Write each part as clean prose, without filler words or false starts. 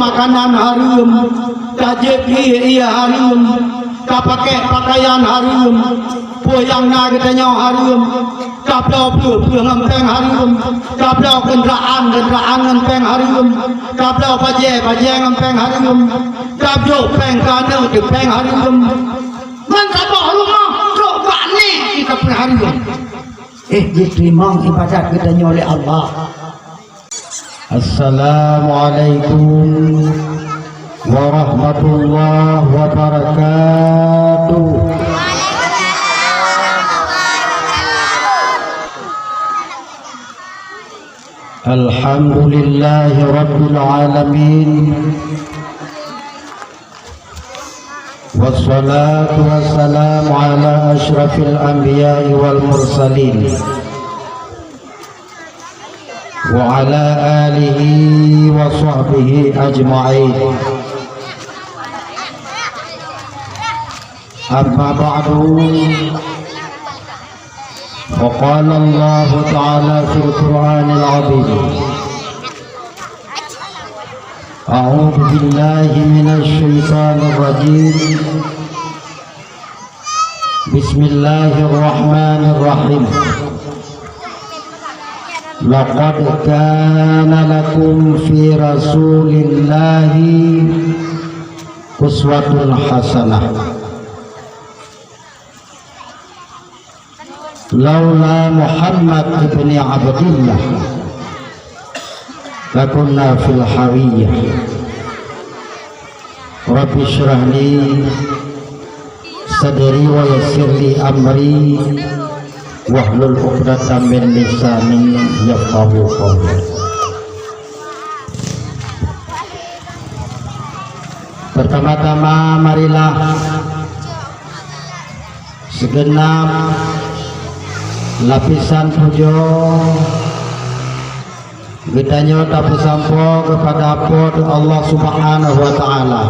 makanan harum, kajeki ia harum, pakai pakaian harum, poyang na katanya harum, kaplau ngempeng harum, kaplau kenderaan ngempeng harum, kaplau baje ngempeng harum, kaplau peng kana ngempeng harum. Man sabah rumah sok bani kita pun harum. Diterima ibadat katanya oleh Allah. Assalamualaikum warahmatullahi wabarakatuh. Alhamdulillahi rabbil alamin. Wassalatu wassalamu ala asyrafil anbiya'i wal mursalin wa ala alihi wa sahbihi ajma'in. Amma ba'du, faqala Allah ta'ala fil Qur'anil 'azim, a'udzu billahi minasy syaithanir rajim. Bismillahirrahmanirrahim. Laqad kana lakum fi rasulillahi uswatun hasanah. Laula Muhammad ibn Abdullah lakunna fil hawiyah. Rabbi shrah li sadri wa yassir li amri wahlul 'uqdatam min lisani yafqahu qawli. Pertama-tama marilah segenap lapisan puja kita nyata bersampo kepada Allah Subhanahu wa ta'ala,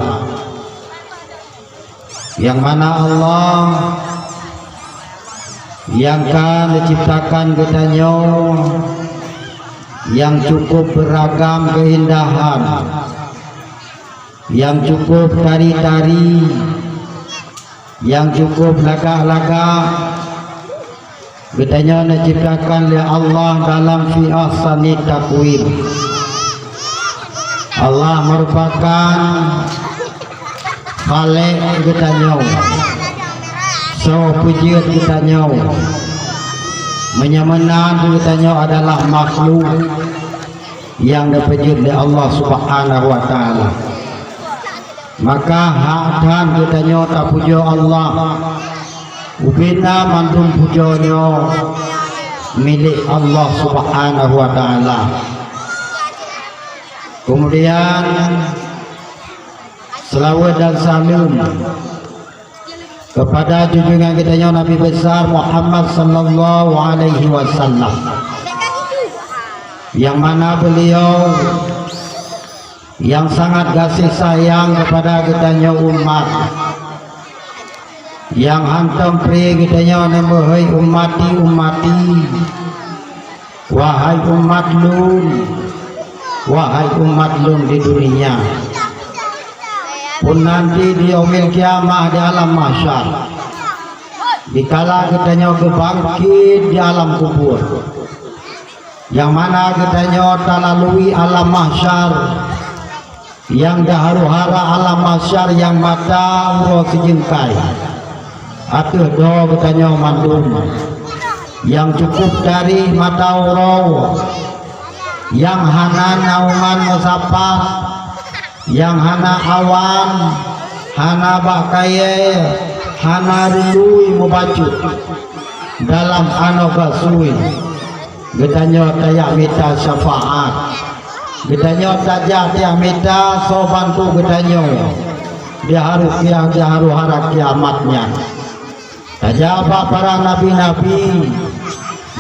yang mana Allah yang kan menciptakan kita yang cukup beragam keindahan, yang cukup tari-tari, yang cukup lagak-lagak. Betanya diciptakan oleh Allah dalam fi ahsani taqwim. Allah merupakan khalik betanya, so pujian betanya, menyamanan betanya adalah makhluk yang dipuji oleh Allah Subhanahu wa ta'ala. Maka hak dan betanya tak puja Allah, ubina mantum pujonyo milik Allah Subhanahu wa ta'ala. Kemudian selawat dan salam kepada junjungan kita Nabi besar Muhammad sallallahu alaihi wasallam, yang mana beliau yang sangat kasih sayang kepada kita umat, yang hantam pri kitanya wahai umati, wahai umat lun di dunia, pun nanti di yaumil kiamah di alam mahsyar, dikala kitanya bangkit di alam kubur, yang mana kitanya talalui alam mahsyar, yang daharu-hara alam mahsyar, yang mata urus sejengkai atuh do katanya mandum, yang cukup dari mata urau, yang hana nauman musapa, yang hana awan, hana bakaye, hana rului mubacut dalam anoga suwi. Katanya tayak minta syafaat, katanya tajak dia minta so bantu, katanya dia haru harap kiamatnya. Tajak para nabi-nabi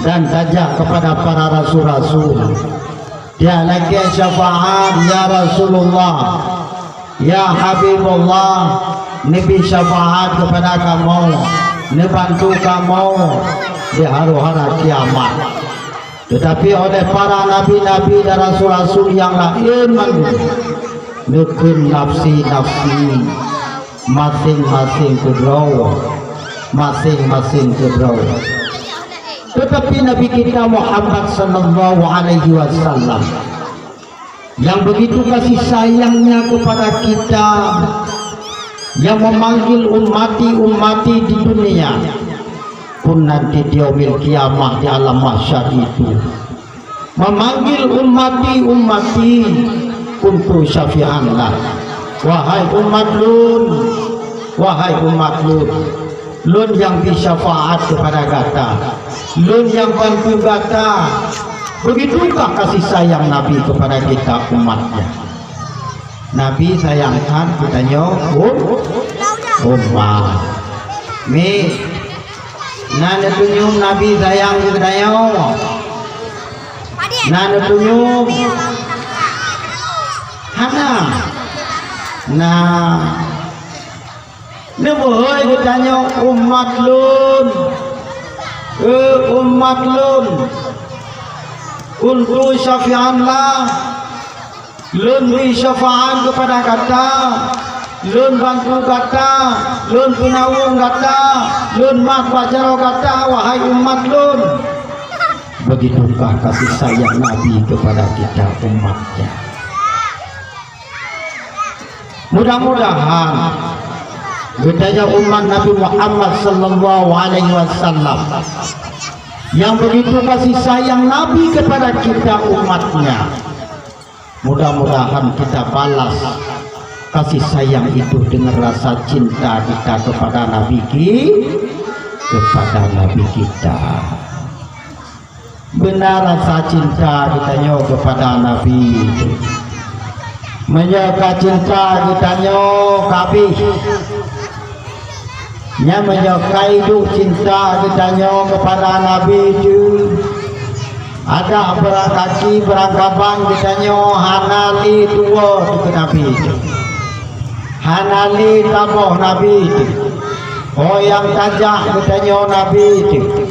dan tajak kepada para rasul-rasul. Dia lagi syafaat, ya Rasulullah, ya Habibullah, Nabi syafaat kepada kamu, membantu kamu di hari-hari kiamat. Tetapi oleh para nabi-nabi dan rasul-rasul yang lain, Nukun nafsi-nafsi masing-masing kebrau, masing-masing kebrau. Tetapi Nabi kita Muhammad sallallahu alaihi wasallam yang begitu kasih sayangnya kepada kita, yang memanggil ummati di dunia, pun nanti di yaumil kiamah di alam mahsyar itu memanggil ummati untuk syafi'anlah. Wahai umat lun, wahai umat lun, lun yang bisyafaat kepada kata, lun yang bantu kata. Begitukah kasih sayang Nabi kepada kita umatnya? Nabi sayangkan katanya umat. Mi nana tunjuk Nabi sayang katanya. Nana tunjuk Hana. Nah, neboy katanya umat lun. Umat lun. Untuk syafi'anlah, lun beri syafaat kepada kata, lun bantu kata, lun penawung kata, lun mat bajar kata, wahai umat lun. Begitukah kasih sayang Nabi kepada kita umatnya. Mudah-mudahan betanya umat Nabi Muhammad sallallahu alaihi wasallam yang begitu kasih sayang Nabi kepada kita umatnya, mudah-mudahan kita balas kasih sayang itu dengan rasa cinta kita kepada Nabi kita. Benar rasa cinta kita kepada Nabi itu, menjaga cinta kita kabeh. Nya menyukai hidup cinta kita kepada Nabi itu. Ada berakaki berangkapan kita hanali tua ke Nabi itu, hanali taboh Nabi itu, yang tajak kita Nabi itu.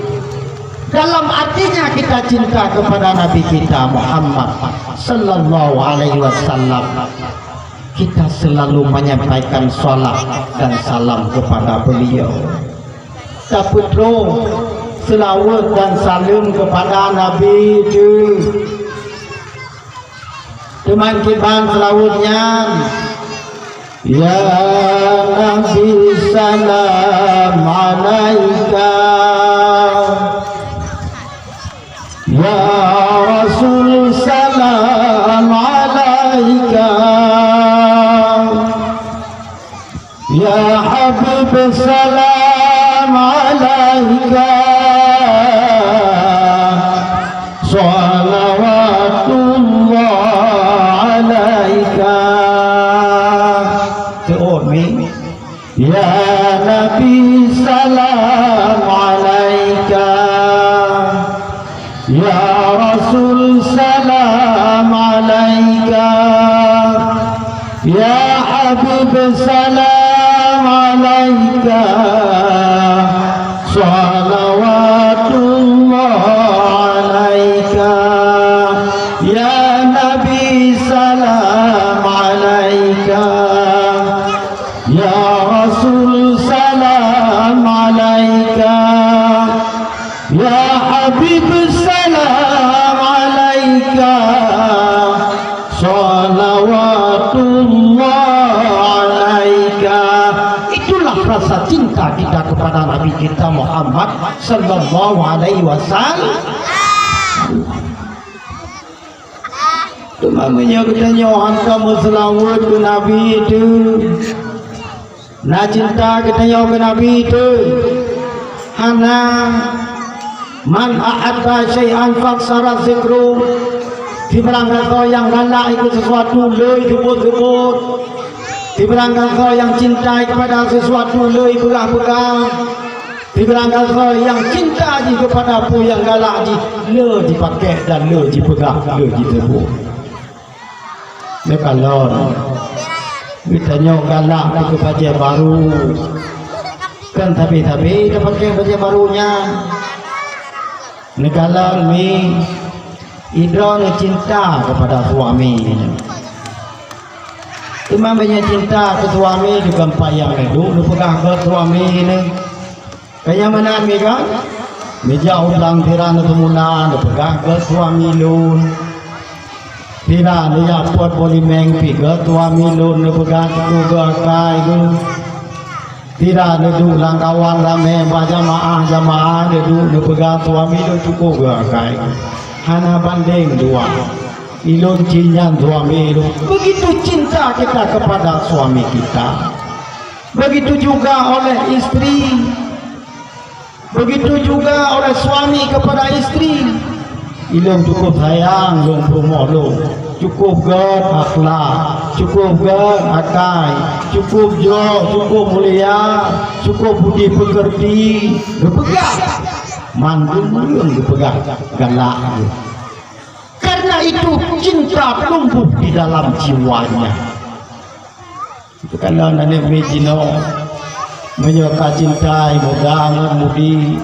Dalam artinya kita cinta kepada Nabi kita Muhammad sallallahu alaihi wasallam. Kita selalu menyampaikan salat dan salam kepada beliau. Tapi terus selawat dan salam kepada Nabi itu. Teman kiban selawatnya, ya Nabi salam alaika, ya Rasul salam alaika, ya Habib salam alaika, salawatullah alaika. Tu'mi ya Nabi salam alaika, ya Rasul salam alaika, ya Habib salam alaika, salawatullah alaika, ya Nabi salam alaika, ya Rasul salam alaika, ya Habib salam alaika, salawatullah alaika. Itulah rasa cinta kita kepada Nabi kita Muhammad sallallahu alaihi wasallam. Namanya katanya hantar selawat ke Nabi itu, nak cinta katanya ke Nabi itu. Hana man ahabba syai'an faksara zikru. Di belakang kau yang galak ikut sesuatu loi sebut-sebut. Di belakang kau yang cinta kepada sesuatu loi pegang-pegang. Di belakang kau yang cinta kepada apa yang galak le dipakai dan le dipegang, le disebut. Kalau kita nyok galak ke baju baru, kan tapi dia pakai baju barunya. Negala ni Idra cinta kepada suami. Imam banyak cinta ke suami juga payah itu, lu pegang ke suami ini. Kayak mana mi kan? Meja ulang tiran itu muna, lu pegang ke suami lu. Tiran dia buat boleh mengpi ke suami lu, lu pegang ke kai lu. Tiran itu ulang kawan ramai jamaah itu, lu pegang suami lu cukup ke kai. Hana banding dua. Ilun cinyan suami itu. Begitu cinta kita kepada suami kita. Begitu juga oleh istri. Begitu juga oleh suami kepada istri. Ilun cukup sayang, ilun pemolong. Cukup gen akhlak, cukup gen akai, cukup jo, cukup mulia, cukup budi pekerti. Berpegang. Mandu yang berpegang. Galak. Karena itu cinta tumbuh di dalam jiwanya. Itu kalau nenek Mejino menyuka cintai muda mudi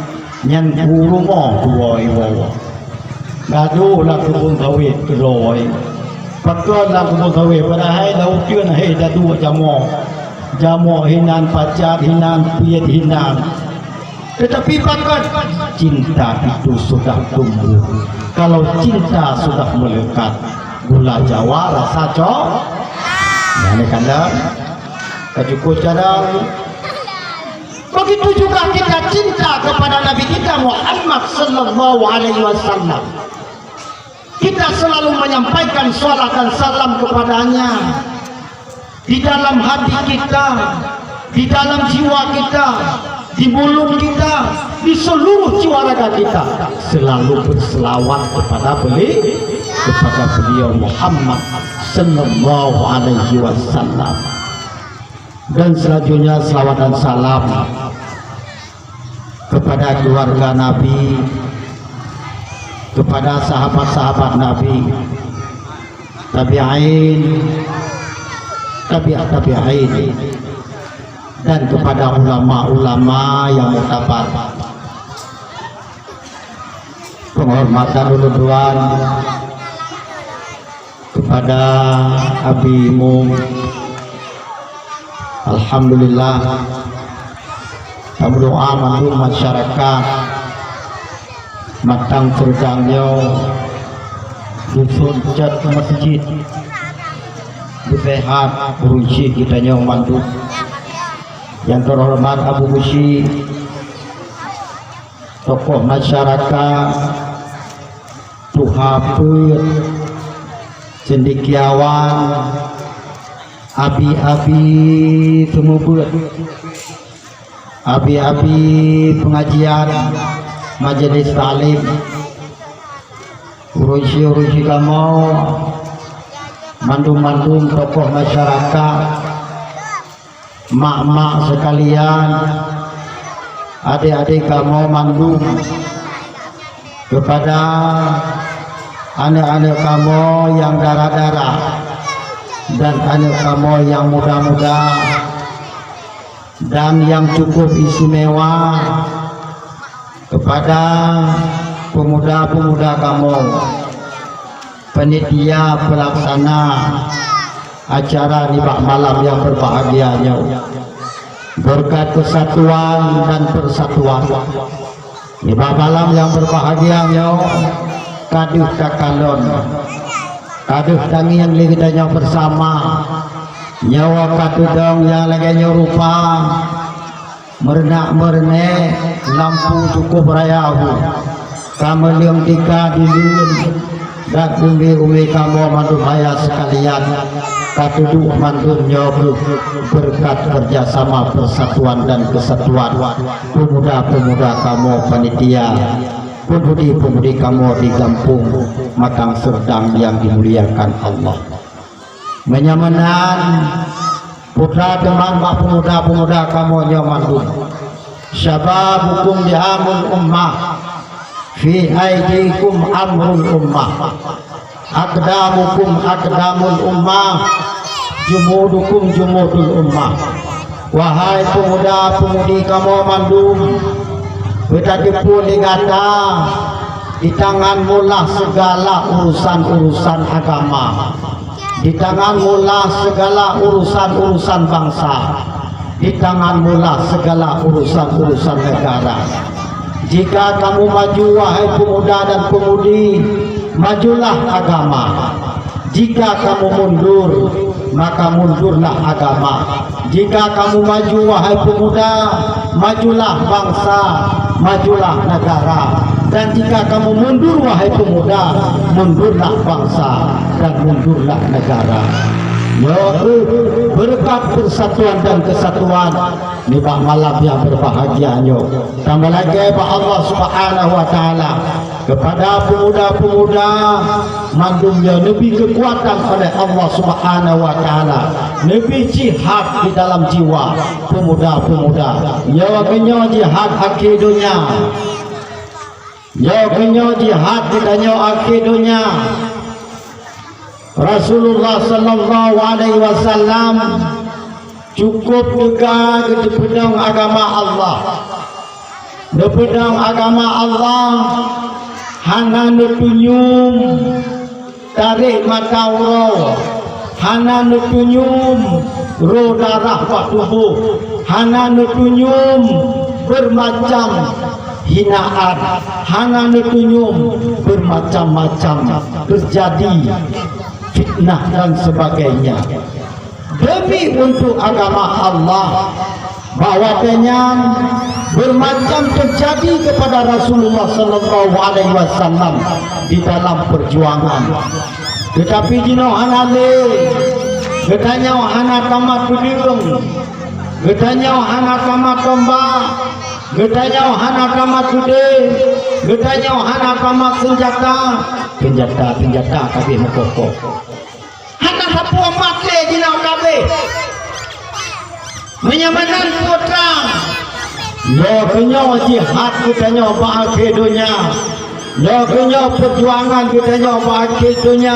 nyan rumah dua ibu. Gaduh lah kebun sawit keroi. Pakaian lah kebun sawit pada hari dah ujian hari dah dua jamu hinan pacar hinan piet hinan. Tetapi bahkan cinta itu sudah tumbuh. Kalau cinta sudah melekat, gula Jawa rasa cok. Ini kandang, kecukup cadang. Begitu juga kita cinta kepada Nabi kita Muhammad Sallallahu Alaihi Wasallam. Kita selalu menyampaikan salat dan salam kepadanya di dalam hati kita, di dalam jiwa kita, di mulut kita, di seluruh jiwa raga kita, selalu berselawat kepada beliau Muhammad Sallallahu Alaihi Wasallam. Dan selanjutnya selawat dan salam kepada keluarga Nabi, kepada sahabat-sahabat Nabi, tabi'in, tabi'in, dan kepada ulama-ulama yang mutabar. Penghormatan uluduan kepada Abi Mum. Alhamdulillah, berdoa mandu masyarakat matang terdangnya dusun cat masjid bersehat beruji kita nyong mandu. Yang terhormat Abu Musi, tokoh masyarakat, tuhaput, cendekiawan, abi-abi semubut, abi-abi pengajian, majelis talim, urusi kamu, mandum-mandum tokoh masyarakat, mak-mak sekalian, adik-adik kamu mandum, kepada anak-anak kamu yang darah-darah dan anak kamu yang muda-muda dan yang cukup istimewa, kepada pemuda-pemuda kamu, panitia pelaksana acara nibak malam yang berbahagianya, berkat kesatuan dan persatuan nibak malam yang berbahagianya, kaduh kakalon, kaduh tangi yang ligitanya bersama, nyawa katudong yang lagi nyerupa, merenak-merenek, lampu cukup rayahu, kamelium tika dilun, dan umi-umi kamu mandu maya sekalian, katuduk mandunya berkat kerjasama persatuan dan kesatuan, pemuda-pemuda kamu panitia, pemudi-pemudi kamu di kampung Matang Serdang yang dimuliakan Allah. Menyamanan putra teman mak pemuda-pemuda kamu nyamandu, syababukum diamul ummah, fi aidikum amrul ummah, aqdamukum aqdamul ummah, jumudukum jumudul ummah. Wahai pemuda-pemudi kamu mandum, betadipun digata di tanganmu lah segala urusan-urusan agama. Di tanganmu lah segala urusan-urusan bangsa. Di tanganmu lah segala urusan-urusan negara. Jika kamu maju wahai pemuda dan pemudi, majulah agama. Jika kamu mundur, maka mundurlah agama. Jika kamu maju wahai pemuda, majulah bangsa, majulah negara. Dan jika kamu mundur wahai pemuda, mundurlah bangsa dan mundurlah negara. Ya, berkat persatuan dan kesatuan ni bak malam yang berbahagianya. Tambah lagi bak Allah Subhanahu wa taala kepada pemuda-pemuda mandumnya lebih kekuatan oleh Allah Subhanahu wa taala, lebih jihad di dalam jiwa pemuda-pemuda. Ya kena jihad akhir dunia. Ya kena jihad di dunia akhir dunia. Rasulullah sallallahu alaihi wasallam cukup juga di pedang agama Allah. Di pedang agama Allah hana nutunyum tarik mata uro, hana nutunyum ro darah pak tubuh, hana nutunyum bermacam hinaan, hana nutunyum bermacam-macam terjadi fitnah dan sebagainya demi untuk agama Allah. Bahwasanya bermacam terjadi kepada Rasulullah sallallahu alaihi wasallam di dalam perjuangan. Tetapi jino hanale getanya hana tamat kudung, getanya hana tamat tombak, getanya hana tamat kude, getanya hana tamat senjata kabeh mekoko. Hana sapu mate jino kabeh. Menyamanan putra. Ya kena jihad kitanya bahagia dunia. Ya kena perjuangan kitanya bahagia dunia.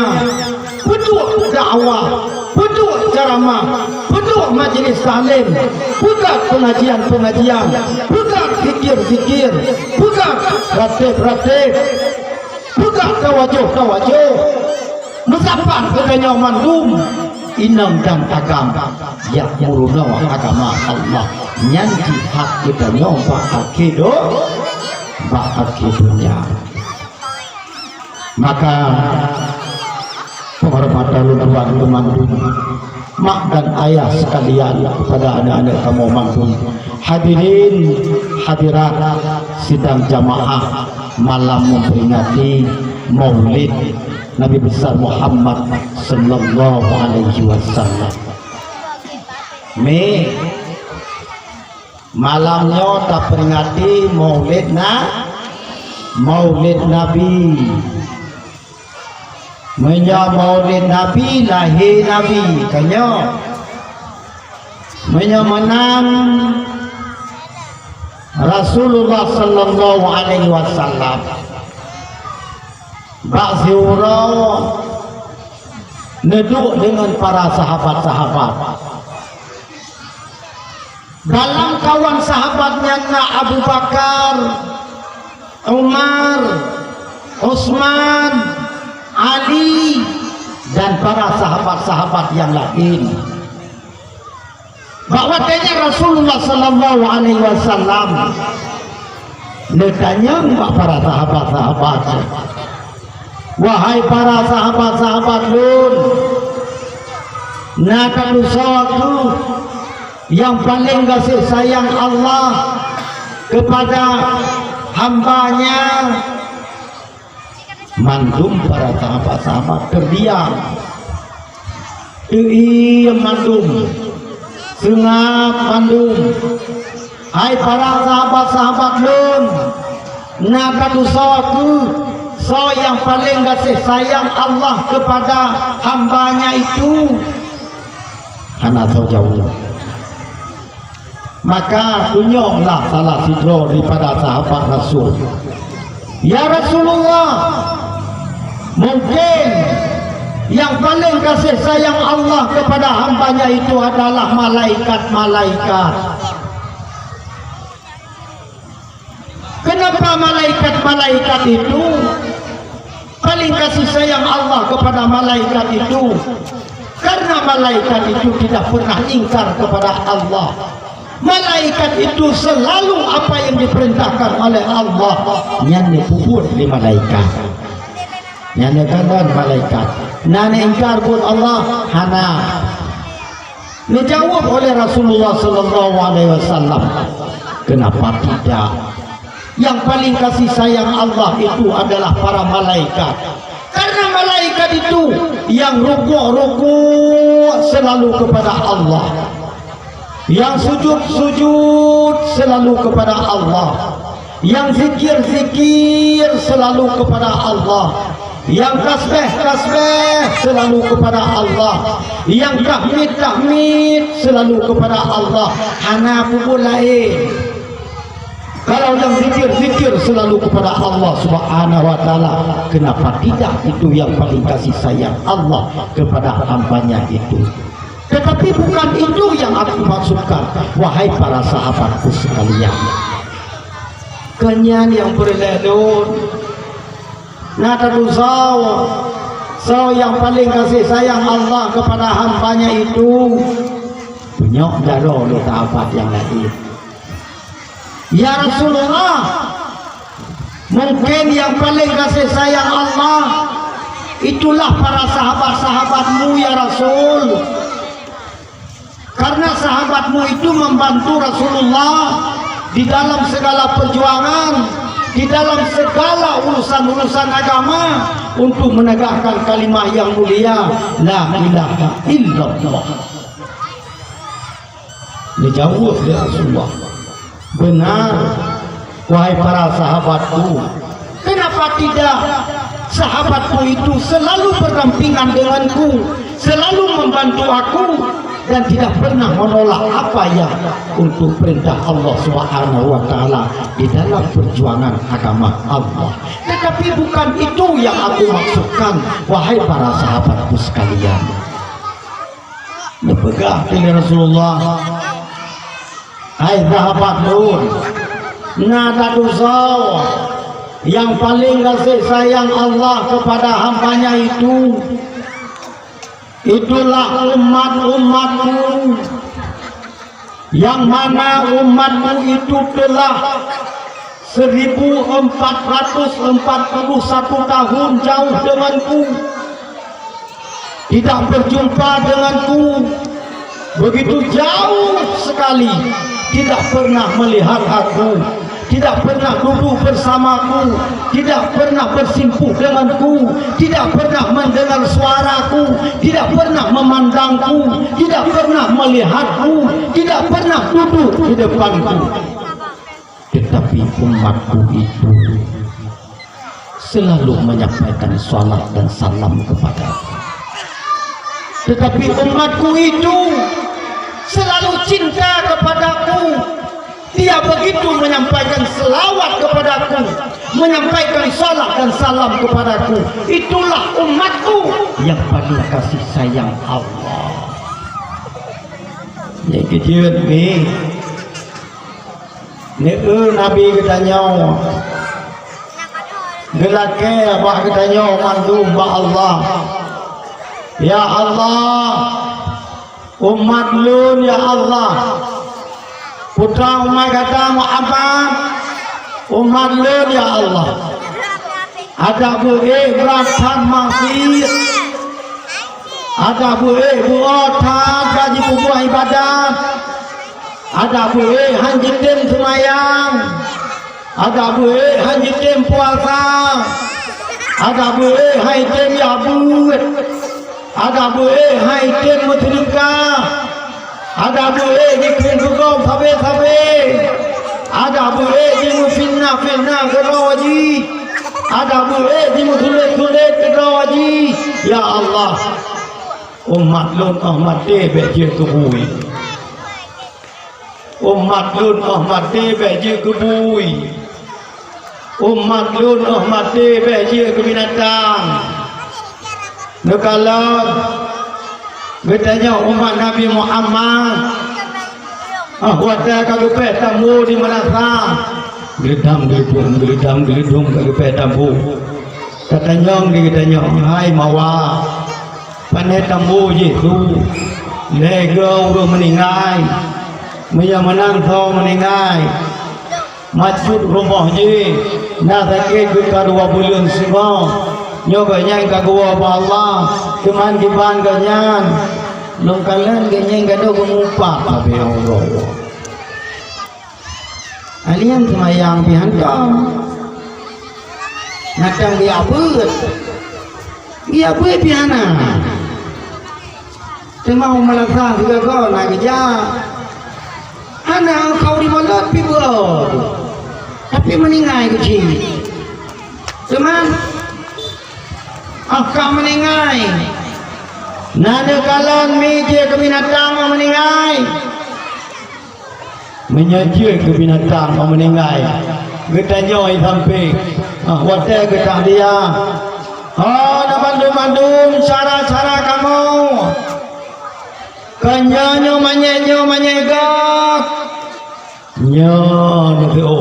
Betul dakwah, betul ceramah, betul majlis taklim, bukan pengajian-pengajian, bukan zikir-zikir, bukan ratib-ratib, bukan tawajuh-tawajuh. Musafah kitanya mandum inam dan agam ya muruna agama Allah nyan jihad kita nyoba akido dunia. Maka penghormatan tuan mandum mak dan ayah sekalian kepada anak-anak kamu mandum, hadirin hadirat sidang jamaah malam memperingati Maulid Nabi besar Muhammad sallallahu alaihi wasallam. Malamnya tak peringati Maulid Nabi. Maulid Nabi lahir Nabi kanyo. Menang Rasulullah sallallahu alaihi wasallam. Bak Ziura neduk dengan para sahabat-sahabat. Dalam kawan sahabatnya Abu Bakar, Umar, Utsman, Ali dan para sahabat-sahabat yang lain. Bahwasanya Rasulullah sallallahu alaihi wasallam ditanya para sahabat-sahabat, wahai para sahabat-sahabat lun, nak suatu yang paling kasih sayang Allah kepada hambanya. Mandum para sahabat-sahabat terdiam. Mandum sengap mandum. Hai para sahabat-sahabat lun, nak suatu so yang paling kasih sayang Allah kepada hambanya itu hana tahu jauh. Maka kunyonglah salah sidro daripada sahabat Rasul. Ya Rasulullah, mungkin yang paling kasih sayang Allah kepada hambanya itu adalah malaikat-malaikat. Kenapa malaikat-malaikat itu paling kasih sayang Allah kepada malaikat itu? Karena malaikat itu tidak pernah ingkar kepada Allah. Malaikat itu selalu apa yang diperintahkan oleh Allah nyane puput di malaikat. Nyane kanan malaikat. Nane ingkar pun Allah hana. Dijawab oleh Rasulullah sallallahu alaihi wasallam. Kenapa tidak? Yang paling kasih sayang Allah itu adalah para malaikat. Karena malaikat itu yang rukuk selalu kepada Allah, yang sujud selalu kepada Allah, yang zikir selalu kepada Allah, yang tasbih selalu kepada Allah, yang tahmid selalu kepada Allah. Ana pun lain. Kalau yang zikir selalu kepada Allah Subhanahu wa taala, kenapa tidak? Itu yang paling kasih sayang Allah kepada hambanya itu. Tetapi bukan itu yang aku maksudkan, wahai para sahabatku sekalian. Kenyan yang berlelun nada duzau, so yang paling kasih sayang Allah kepada hambanya itu punya daro lu sahabat yang lain. Ya Rasulullah, mungkin yang paling kasih sayang Allah itulah para sahabat-sahabatmu ya Rasul. Karena sahabatmu itu membantu Rasulullah di dalam segala perjuangan, di dalam segala urusan-urusan agama untuk menegakkan kalimah yang mulia la ilaha illallah. Dijawab oleh Rasulullah, benar wahai para sahabatku. Kenapa tidak? Sahabatku itu selalu berdampingan denganku, selalu membantu aku, dan tidak pernah menolak apa yang untuk perintah Allah Subhanahu wa taala di dalam perjuangan agama Allah. Tetapi bukan itu yang aku maksudkan, wahai para sahabatku sekalian. Dipegang dengan Rasulullah, hai sahabat Nur, nada duzau, yang paling kasih sayang Allah kepada hambanya itu itulah umat-umatmu, yang mana umatmu itu telah 1441 tahun jauh denganku, tidak berjumpa denganku, begitu jauh sekali, tidak pernah melihat aku, tidak pernah duduk bersamaku, tidak pernah bersimpuh denganku, tidak pernah mendengar suaraku, tidak pernah memandangku, tidak pernah melihatku, tidak pernah duduk di depanku. Tetapi umatku itu selalu menyampaikan salat dan salam kepadaku. Tetapi umatku itu selalu cinta kepadaku. Dia begitu menyampaikan selawat kepadaku, menyampaikan salat dan salam kepadaku. Itulah umatku yang paling kasih sayang Allah. Yang kecil ni Nabi katanya, gelake abah katanya mandum ba Allah. Ya Allah, umat lun ya Allah. Putra umat kata Muhammad, umat lun ya Allah. Ada boleh beratan maksir, ada boleh buatan gaji buah ibadat, ada boleh hanjitin semayang, ada boleh hanjitin puasa, ada boleh hanjitin yabut, ada boleh hanjitin mutrika, ada boleh dikrin hukum sabe-sabe, ada boleh jimu fitnah kerawaji, ada boleh jimu sulit kerawaji. Ya Allah, umat lun Ahmad Debek je kebui, umat lun Ahmad Debek je kebui, umat lun Ahmad Debek je kebinatang. Nekalan katanya umat Nabi Muhammad wata kagepet tamu di Manasa, geledam kagepet tamu. Katanya hai mawa penetamu Yesus lego udah meninggal Maya menang thau meninggal masjid rumah je nak sakit kita 2 bulan semua nyoganya kagua Allah cuman kiban ganyan long kalian ganyan gado gumupap tapi Allah alian semayang pihan kau natang dia apa piana mau melaksa juga kau nak kerja anak kau di mulut pibur tapi meninggal kecil cuman kau meninggal nada kalan meja ke binatang meninggal menyaji ke binatang meninggal kita nyoi sampai wadah kita dia nak bandum-bandum cara-cara kamu kanyanyo manyegak nyo nyo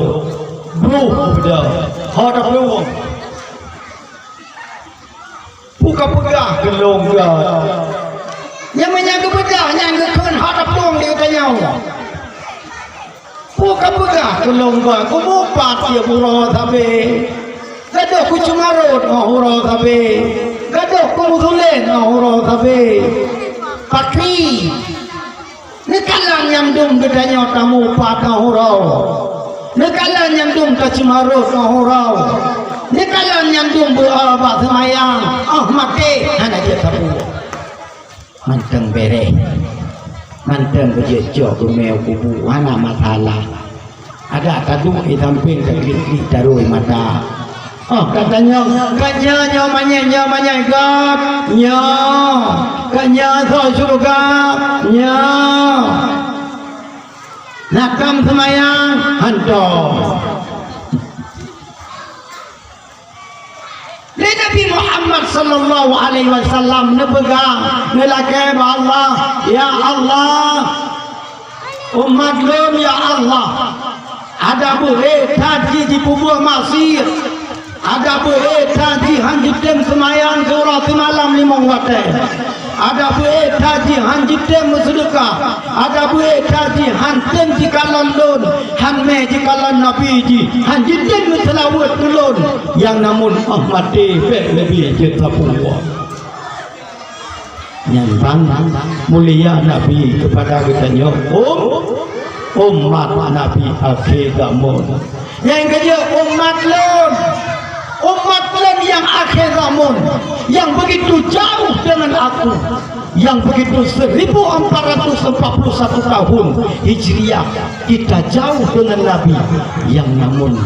bro dah hadak lu buka-buka gelong dah yang menyaga bedah yang keun hadak long dia tanya buka-buka gelong dah ku mupat dia buro sabe gaduh ku cumarut ngahuro sabe gaduh ku musulen ngahuro sabe Pakri, nekalan yang dum gedanya tamu patah hurau, nekalan yang dum kacimarut hurau, nekalan yang dum berabad semayang, mati, anak dia tabu, manteng bere, manteng berjejok kumeu kubu, anak masalah, ada kadu samping kekiri taruh mata. Katanya manyanya God nya kanya so surga nya nakam semayang hanto Nabi Muhammad sallallahu alaihi wasallam nepegang nelakai Allah ya Allah umat lum ya Allah ada boleh tadi di kubur masir ada boleh tadi hanjidem semayang surah semalam 5 waktu ada boleh tadi hanjidem sedekah ada boleh tadi hantem jikalan lon hanme jikalan nabi ji hanjidem selawat lon yang namun ahmadi lebih jetapua nyambang mulia nabi kepada kita umat nabi akhir zaman yang kerja umat lon yang akhir zaman yang begitu jauh dengan aku yang begitu 1441 tahun Hijriah kita jauh dengan Nabi yang namun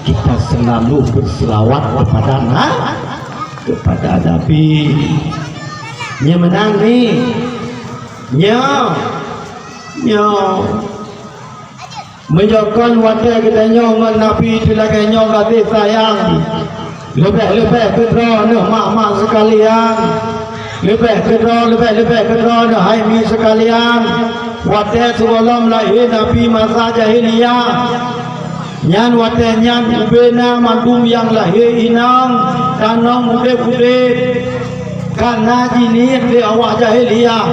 kita selalu berselawat kepada Nabi nya menang ni nya menjakan wadah kita nyoman Nabi itu lagi nyong kasih sayang lebih kedra noh mak sekalian lebih kedra noh hai mi sekalian wadah sebelum lahir Nabi masa jahiliyah nyan wadah nyan ubena mandum yang lahir inang tanong udep karena jinik di awak jahiliyah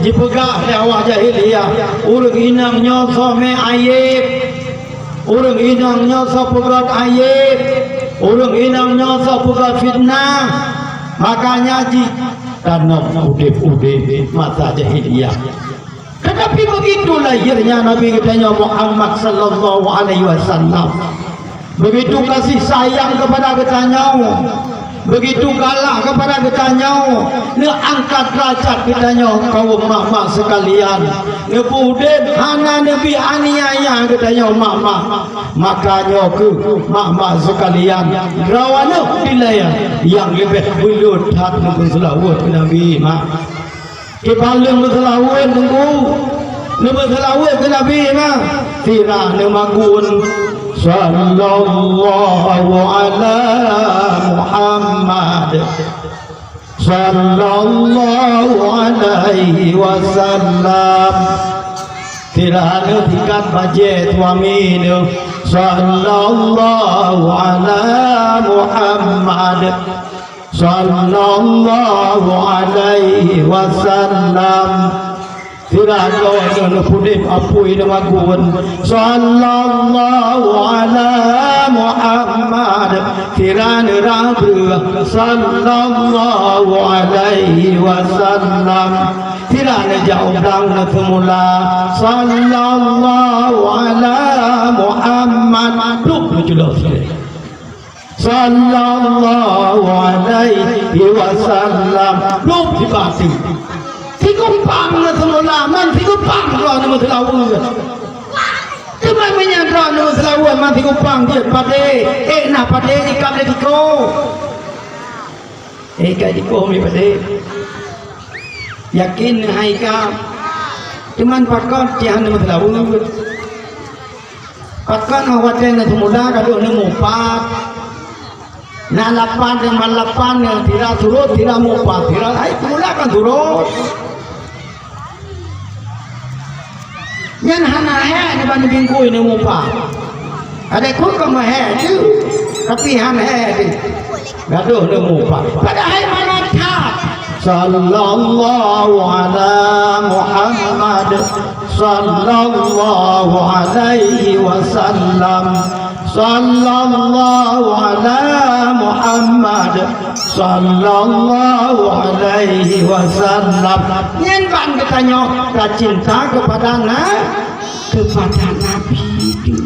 dipegah di awak jahiliyah urang inang nyoso me ayib urang inang nyoso pegat ayib urang inang nyoso pegat fitnah makanya ji tanam udep masa jahiliyah tetapi begitu lahirnya Nabi kita Muhammad sallallahu alaihi wasallam begitu kasih sayang kepada kita begitu galak kepada kita angkat derajat kita kaum mak-mak sekalian budek hana nabi aniaya kita mak-mak makanya ke mak-mak sekalian rawana dilaya yang lebih bulut hat nunggu selawat ke Nabi mak kebalang selawat nunggu selawat ke Nabi mak tirah nemagun sallallahu ala Muhammad sallallahu alaihi wasallam tirana tingkat bajet suami sallallahu ala Muhammad sallallahu alaihi wasallam Tiraga yang pudin apui nama gun sallallahu ala Muhammad tiran rabu sallallahu alaihi wasallam tiran jauh dang semula sallallahu ala Muhammad duk jelas sallallahu alaihi wasallam duk dibati Tiga pang na semula, man tiga pang rau nama selawu. Cuma banyak rau nama selawu, man tiga pang dia pade. Nak pade ikam le tiko. Kai tiko mi pade. Yakin hai kam. Cuman pakon tiang nama selawu. Pakon awak na semula kalau nama pak. Na lapan dengan lapan yang tidak turut tidak mupat tidak. Hai semula kan turut. Nhân hana he ni ban bin kui ni mupa. Ada kut ko he tu. Tapi han he ni. Gaduh ni mupa. Padahal malaikat sallallahu ala Muhammad sallallahu alaihi wasallam sallallahu ala Muhammad sallallahu alaihi wasallam. Nhân bạn kita nyok cinta kepada Nabi itu.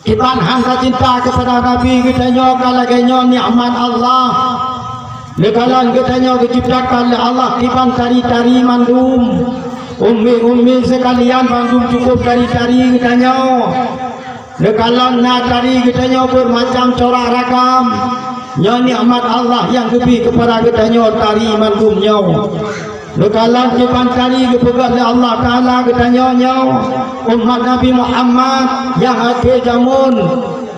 Kita hanya cinta kepada Nabi kita nyok lagi nyok nikmat Allah. Lekalan kita nyok diciptakan oleh Allah kiban tari-tari mandum. Ummi sekalian mandum cukup tari-tari kita nyok. Lekalan nak tari kita nyok bermacam corak ragam. Nyok nikmat Allah yang lebih kepada kita nyok tari mandum nyok. Lekalan kiban tari kepada oleh Allah Taala kita nyok umat Nabi Muhammad yang akhir zaman.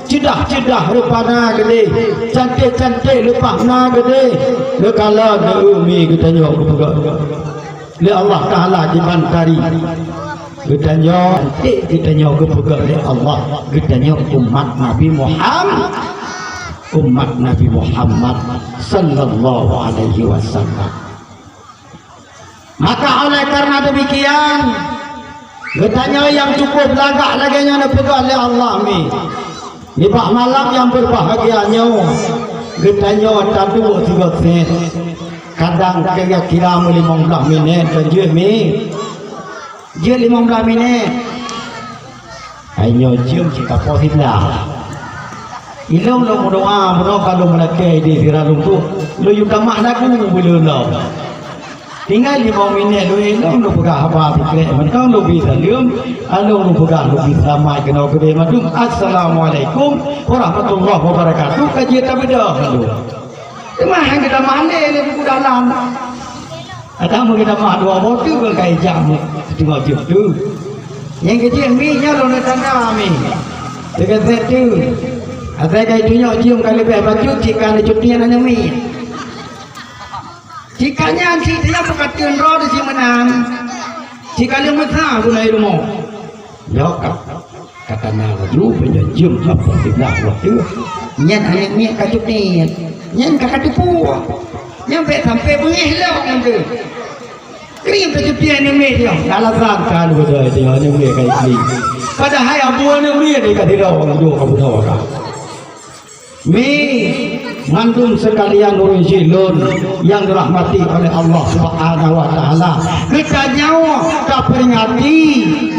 Cedah-cedah rupana gede, cantik-cantik lepasna gede. Lekala umi kita nyok kepada le Allah Taala di bantari. Kita nyok kita nyok kepada le Allah. Kita nyok umat Nabi Muhammad. Umat Nabi Muhammad sallallahu alaihi wasallam. Maka oleh karena demikian, katanya yang cukup lagak lagi nya pegang oleh Allah mi. Di pak malam yang berbahagianya getanya tadu 3 sen kadang kira-kira 15 minit je mi je 15 minit hanya jam kita positif ilmu lo doa kalau melakai di siralung tu lo yuka mak aku boleh lo tinggal 5 minit lo ilmu lo pegang apa pikir mentang lo bisa lium alo lo pegang lo bisa mai kena gede madum assalamualaikum warahmatullahi wabarakatuh kaji tak beda lo cuma hang kita mande ni buku dalam ada mau kita mah 2 motu ke kai jam tengok jam tu yang kecil mi nya lo nak tanda mi dekat tu ada kai tunjuk cium kali baju jika ada cuti nak mi jikanya si dia perkataan roh di sini menang, jika dia mesra guna ilmu, jawab kata nama ju penjajum apa tidak waktu, nyen hanya ni kacut ni, nyen kakak tipu, nyen sampai bengih lah nanti, krim terjepit ni media, alasan kan betul dia ni media kayak ni, padahal abu ni media dia tidak orang ju kamu tahu kan. Mi mandum sekalian orang silun yang dirahmati oleh Allah Subhanahu wa taala. Kita nyawa tak peringati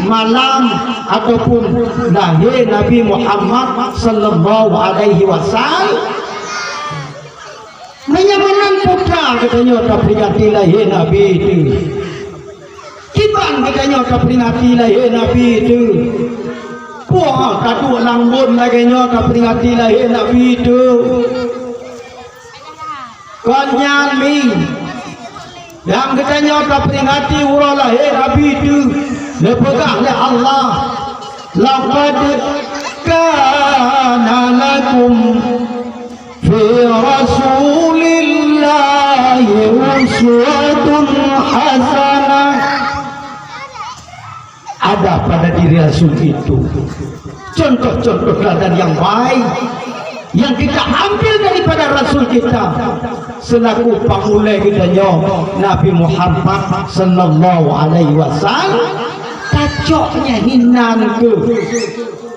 malam ataupun lahir Nabi Muhammad sallallahu alaihi wasallam. Menyamanan putra katanya tak peringati lahir Nabi itu. Kiban katanya tak peringati lahir Nabi itu. Wah, kadu lambun lagi nyoka peringati lahir Nabi itu. Konyan mi, yang kita nyoka peringati urang lahir Nabi itu. Lepegah oleh Allah. Laqad kana lakum fi Rasulillahi uswatun hasanah. Ada pada diri Rasul itu contoh-contoh teladan yang baik yang kita ambil daripada Rasul kita selaku pamulai kita Nabi Muhammad sallallahu alaihi wasallam. Kacoknya hinan ke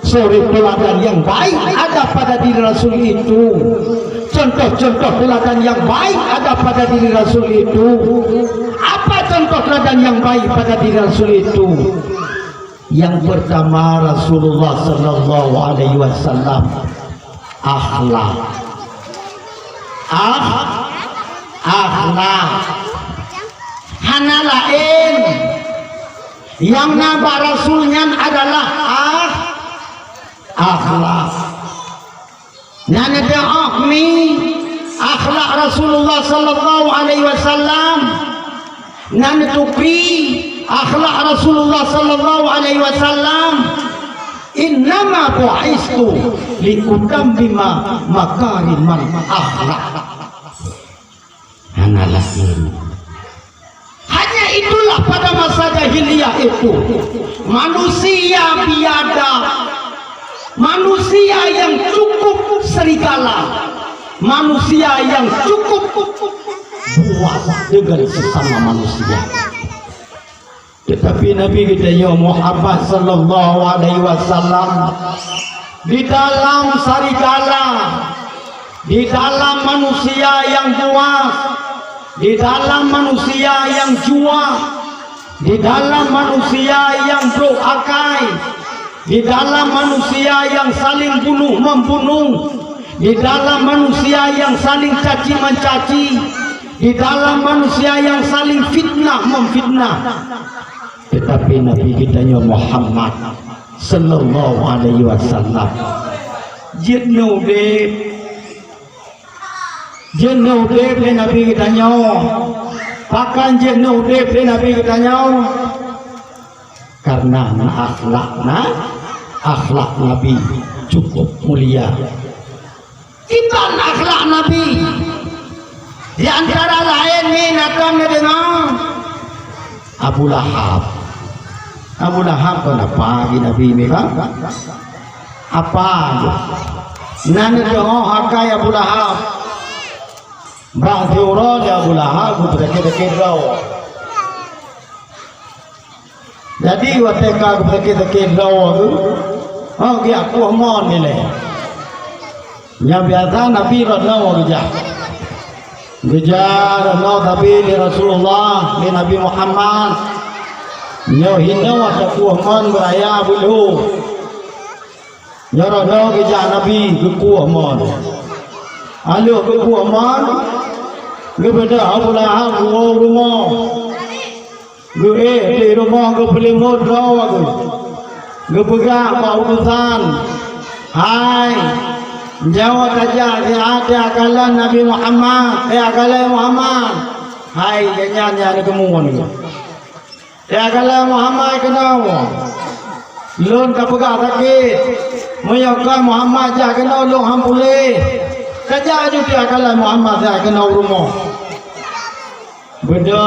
suri teladan yang baik ada pada diri Rasul itu, contoh-contoh teladan yang baik ada pada diri Rasul itu. Apa contoh teladan yang baik pada diri Rasul itu? Yang pertama, Rasulullah sallallahu alaihi wasallam akhlak. Akhlak hana lain yang nabak Rasulnya adalah akhlak. Nana ta'akmi akhlak Rasulullah sallallahu alaihi wasallam. Nana tukri akhlak Rasulullah sallallahu alaihi wasallam. Innama bu'istu likutamima makarimal akhlak. Hanya itulah pada masa jahiliyah itu manusia biadab, manusia yang cukup serigala, manusia yang cukup buas dengan sesama manusia. Tetapi Nabi kita Muhammad sallallahu alaihi wasallam di dalam serigala, di dalam manusia yang buas, di dalam manusia yang jual, di dalam manusia yang berakai, di dalam manusia yang saling bunuh membunuh, di dalam manusia yang saling caci mencaci, di dalam manusia yang saling fitnah memfitnah. Tetapi Nabi kita Muhammad sallallahu alaihi wasallam jenuh deh Nabi kita pakan jenuh deh Nabi kita karena akhlak Nabi cukup mulia. Kita akhlak Nabi di antara lain ni natang dengar Abu Lahab kenapa Nabi mereka apa nana doa hakai Abu Lahab bang teora dia Abu Lahab dekat raw. Jadi wateka dekat raw tu dia aku mon ni le yang biasa Nabi radhiyallahu gejar no tapi ni Rasulullah ni Nabi Muhammad nyo hino ada kuaman beraya bulu nyoro do gejar Nabi ke kuaman alo ke kuaman ge beda Abu Lahab rumah ge di rumah ge pelimut do aku ge pegang apa urusan hai jawab saja ada akalan Nabi Muhammad akalan Muhammad hai jangan kemuan ni akalan Muhammad kenapa lon ka pegang sakit menyokkan Muhammad jah kena long hampulih saja juga akalan Muhammad jah kena rumah benda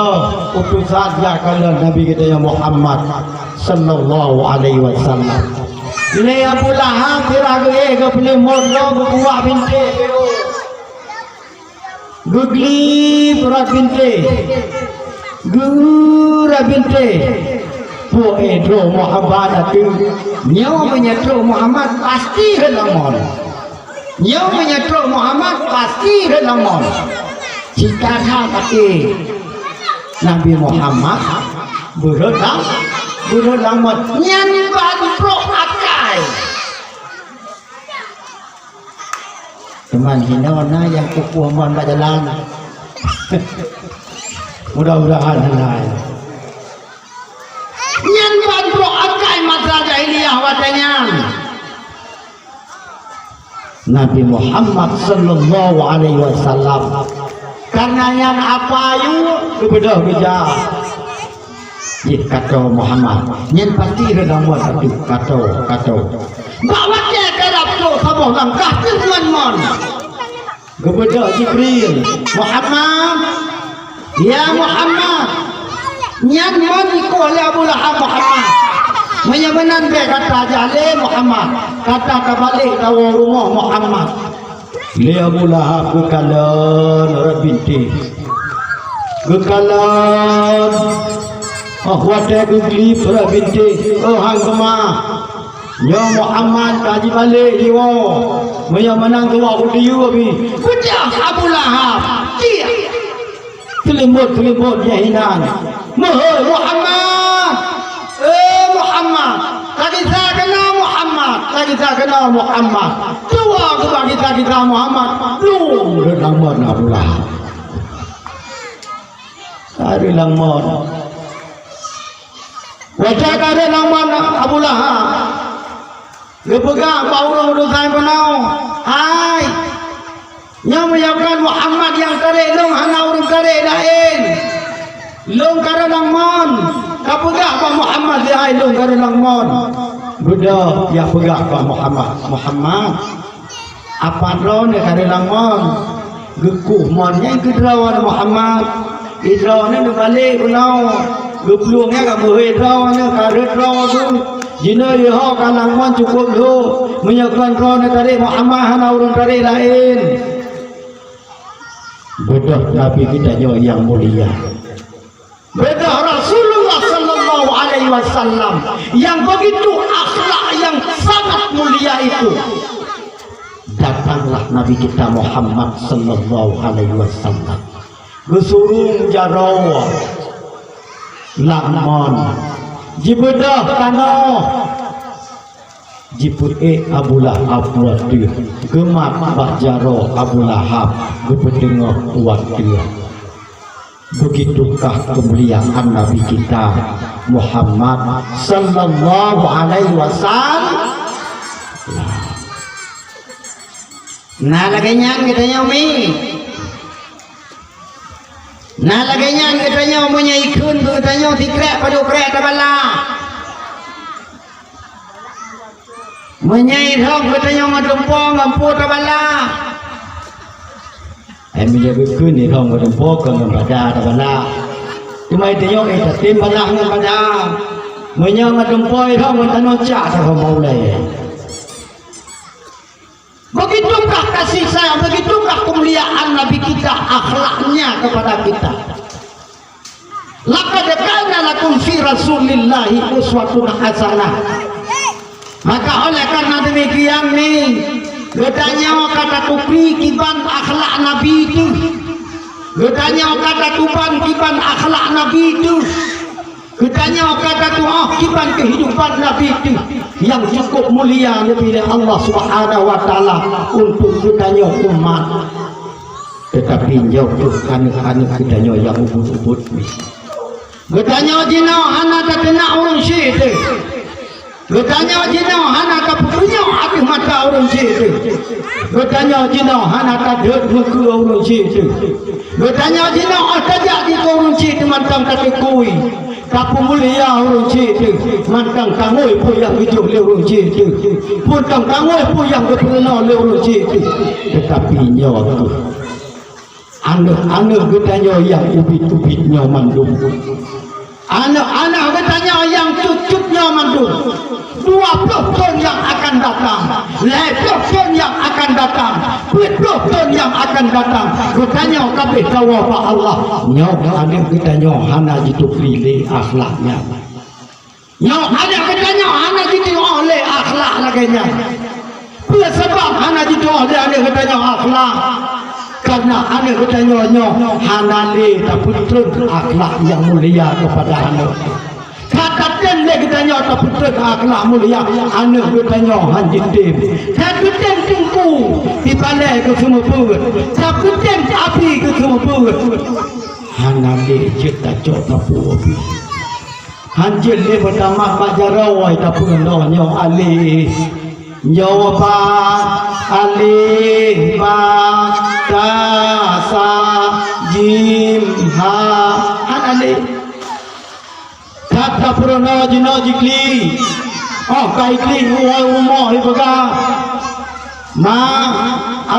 utusan jah akalan Nabi kita yang Muhammad sallallahu alaihi wasallam. Ini Abu Lahab kira ke pilih modal berbuah binti gugli berat binti gura binti poedro Muhammad itu nyawa menyetro Muhammad pasti renamon nyawa menyetro Muhammad pasti renamon jika tak pasti Nabi Muhammad berodang nyanyi bagi pro akai teman hinona yang kukuaman berjalan mudah-mudahan halal nyanyi bagi pro akai masa jahiliyah watanya Nabi Muhammad sallallahu alaihi wasallam karena yang apa yuk kebedah bijak kata Muhammad nyen pasti redamuan satu kata bawa dia ke dapur sabah langkah teman-teman kepada Jibril Muhammad ya Muhammad nyen mani ko le Abu Lahab Muhammad menyebenan be kata jale Muhammad kata kebalik tahu rumah Muhammad Li Abu Lahab kekalan orang binti kekalan wadah gugli orang binti hang kemah Nyo Muhammad kaji balik jiwa Maya menang tua kudiyu abi Kujah Abu Lahab Dia Selimut jahinan Muhammad Muhammad Lagi saya kenal Muhammad Tua aku bagi kita Muhammad Belum Langmon Abu Lahab Kari Langmon Wajah kari Langmon Abu Lahab dia pegang bau dosa penau. Hai. Yang meyakan Muhammad yang tarik long hana urang tarik lain. Long kara langmon. Ka pegang Pak Muhammad dia hai long kara langmon. Budak ya pegang Pak Muhammad. Muhammad. Apa ron dia kara langmon. Gekuh monnya kedrawan Muhammad. Idrawan ni balik penau. Gepluangnya ka boleh idrawan kara draw tu. Jina dia kalang mon cukup dulu menyakan kau nak tarik Muhammad hana urang tarik lain. Bedah Nabi kita yang mulia. Bedah Rasulullah sallallahu alaihi wasallam yang begitu akhlak yang sangat mulia itu. Datanglah Nabi kita Muhammad sallallahu alaihi wasallam. Gesurung jarawa Lakman Jibedah tanah Jiput Abu Lahab buat dia Gemak Bajaro Abu Lahab Gepetengah buat dia. Begitukah kemuliaan Nabi kita Muhammad sallallahu alaihi wasallam. Nah laganya kita mi Nah laganya katanya umumnya ikun katanya tikrek pada ukrek tabala. Menyai rong katanya ngadempong ngampu tabala. Menjaga ikun ni rong ngadempong ke pada tabala. Cuma itu tatim bala pada. Menyang ngadempong rong ngantanocak sama maulai. Begitukah kasih sayang, begitukah kemuliaan Nabi kita, akhlaknya kepada kita. Laqad kana lakum fi Rasulillahi uswatun hasanah. Maka oleh karena demikian nih, katanya kata tukri kiban akhlak Nabi itu. Katanya kata tuban kiban akhlak Nabi itu. Katanya kata doa kiban kehidupan Nabi itu yang cukup mulia lebih dari Allah Subhanahu wa taala untuk katanya umat. Tetapi jauh anak-anak katanya yang ubud-ubud ni. Katanya jina anak tak kena orang syekh. Katanya jina anak tak punya hati mata orang syekh. Katanya jina anak tak dek muka orang syekh. Katanya jina ada jadi orang syekh teman-teman tak kekui. Kapu mulia orang cik mantang kangoi pun yang hidup le orang cik pun tang kangoi pun yang berpernah le orang cik. Tetapi nyawa tu anak-anak katanya yang ubit-ubitnya mandung, anak-anak katanya yang cucuknya mandung. 20 tahun yang akan datang, 10 tahun yang akan datang, 20 tahun yang akan datang. Katanya kabeh tawa pak Allah. Nyawa anak katanya hana jitu pilih akhlaknya. Nyawa anak katanya hana jitu oleh akhlak laganya. Bila sebab hana jitu oleh anak katanya akhlak. Karena anak katanya nyawa hana le tapi terus akhlak yang mulia kepada anak. Katakan dia katanya tak putra akhlak mulia anak katanya hanjit tim. Katakan tungku di balai ke semua buat. Katakan api ke semua buat. Hana le cita cok api. Hanjit le pertama bajarawai tak pernah nyawa ali. Nyawa ba ali ba ta sa jim ha hana le kata pernah jina jikli kaikli rumah ni pegang ma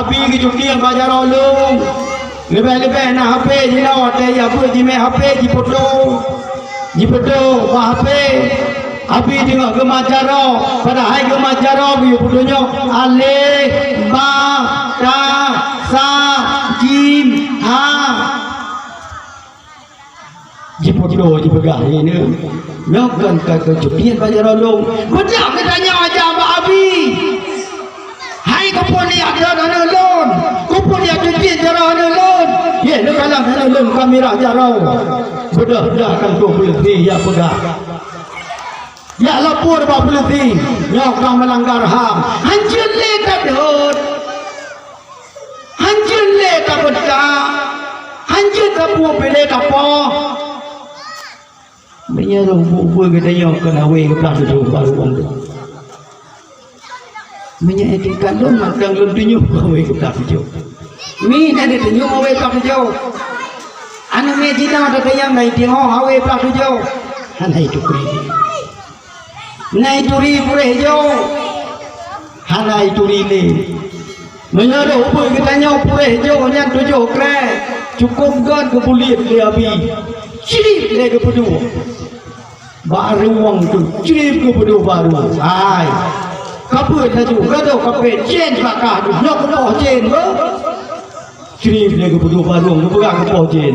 api ke cuti yang bajar olung lebih-lebih nak HP jina wate ya apa jime HP jipoto ba HP api dengan gemajaro pada hai gemajaro bi putunya ale ba ta Jipodo jipegang ini nyokan ke jupian pada rolong bedak kita nyawa jamba abi hai kupon dia ada nolon kupon dia jupian cara nolon ye nak kalah nolon kamera jarau bedak kan 20 ya pegang ya lapor 20 nyokang melanggar HAM hancur le kadot hancur le bedak hancur kapu bele kapo menyerang buku kita yang kena wei kepada tu baru orang tu menyerang kalau makan lu tunjuk wei kepada tu mi ada tunjuk wei kepada tu anu me jina ada yang naik tengok wei kepada tu hanai tu kuri naik turi pure hijau hanai turi le menyerang buku kita yang pure hijau yang tujuh kre cukup gan kebulian dia abi cirip le kepada baru wang tu cirip kepada baru ai kapur tu gaduh kapur jen bakar tu nyok kepoh jen lo cirip le kepada baru tu pegang kepoh jen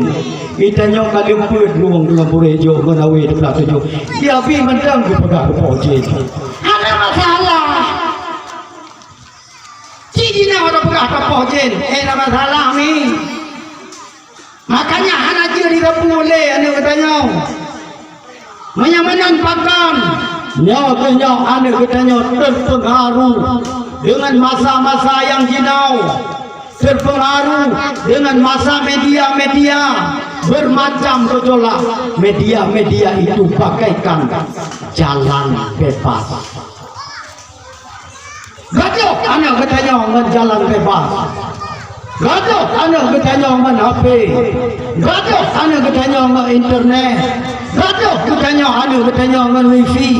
kita nyok kali kapur ruang dengan burejo menawi tu lah tujuh dia pi mentang ke pegang kepoh jen ada masalah cina orang pegang kepoh jen ada masalah ni makanya anak dia dikapur le anu katanya menyamanan pakan nyoknya anak katanya terpengaruh dengan masa-masa yang jinau terpengaruh dengan masa media-media bermacam gejolak media-media itu pakaikan jalan bebas gaduh anak katanya jalan bebas gaduh anak katanya HP gaduh anak katanya internet gaduh katanya anak katanya wifi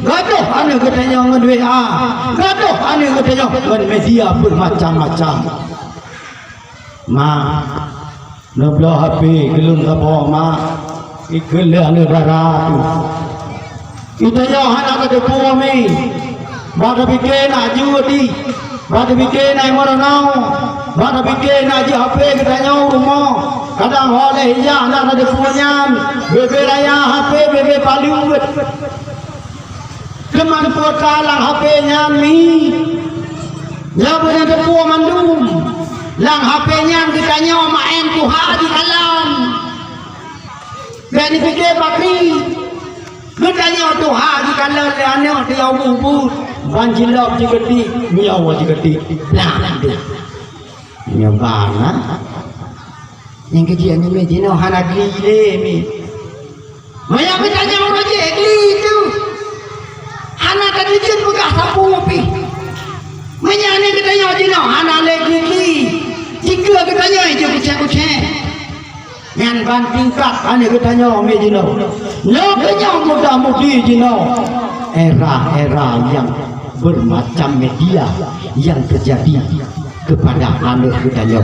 gaduh anak katanya WA gaduh anak katanya media bermacam-macam ma nablah HP gelung apa ma iklan negara tu kita anak kata puami pada bikin aju di pada bikin ai moronau pada bikin aja HP katanya rumah kadang oleh ya anak ada punyam bebe raya HP bebe paling keman kota lang HP nyami ya benar ada puang mandum lang HP nyam katanya main tuha di alam dan fikir bakri katanya tuha di kalam lana dia ubud banjilap jigati miaw jigati lah nyabana yang kejadian ni meji no hanak le mi maya bertanya orang je itu hanak tadi jen buka sapu pi maya ni katanya jino hanak le gili jika katanya je kucing-kucing yang ban tingkat ane katanya meji no katanya muda-mudi jino era-era yang bermacam media yang terjadi kepada anak katanya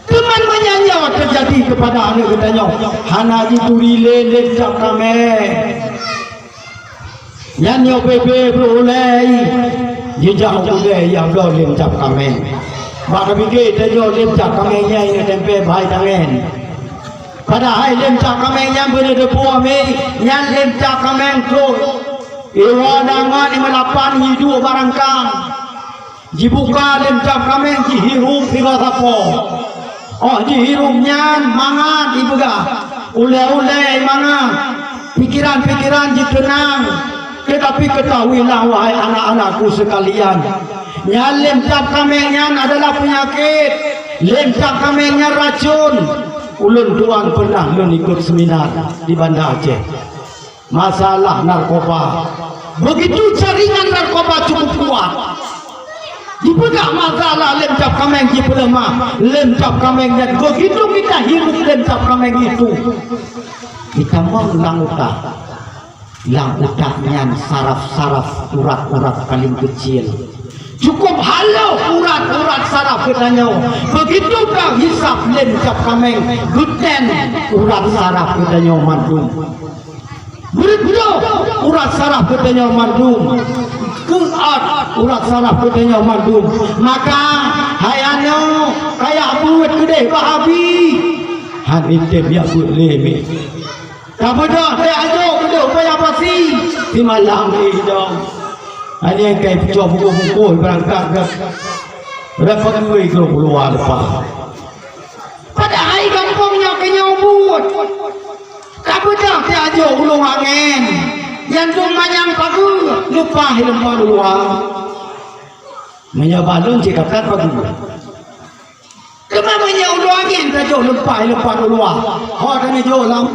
teman menyanyi terjadi kepada anak katanya hanaji turile lecak kami nyanyi bebe berulai jejak ulai yang dah lecak kami pada fikir dia lecak kami ini tempe baik tangan padahal lecak kami yang berdepu kami yang lecak kami tu Iwa dangan ni melapan hidup barangkang dibuka lecak kami dihirup filosofi oh dihirupnya mangan ibuga ulai-ulai mangan pikiran-pikiran ditenang tetapi ketahuilah wahai anak-anakku sekalian yang lemcap kamengnya adalah penyakit lemcap kamengnya racun ulun tuan pernah ikut seminar di Banda Aceh masalah narkoba begitu jaringan narkoba cukup kuat dipegang masalah lemcap kameng di pelemah lemcap kamengnya begitu kita hidup lemcap kameng itu kita mengulang utak yang utaknya saraf-saraf urat-urat paling kecil cukup halau urat-urat saraf katanya begitu kau hisap lemcap kameng guten urat saraf katanya mandum begitu urat saraf katanya mandum keat urat saraf katanya mandum maka hayano kayak buat gede bahabi hadit dia buat leme Kamu dah tak ajuk duduk bayar pasi di malam ni dong. Ada yang kayak pecah pukul-pukul berangkat ke. Berapa duit keluar lepas. Pada hari kampungnya kenyobut. Kamu dah tak ajuk ulung angin. Yang tu manyang pagu lupa hilma luar. Menyabalun cikakan pagu. Kenapa ulung angin tak ajuk lupa luar. Oh dan ajuk lam.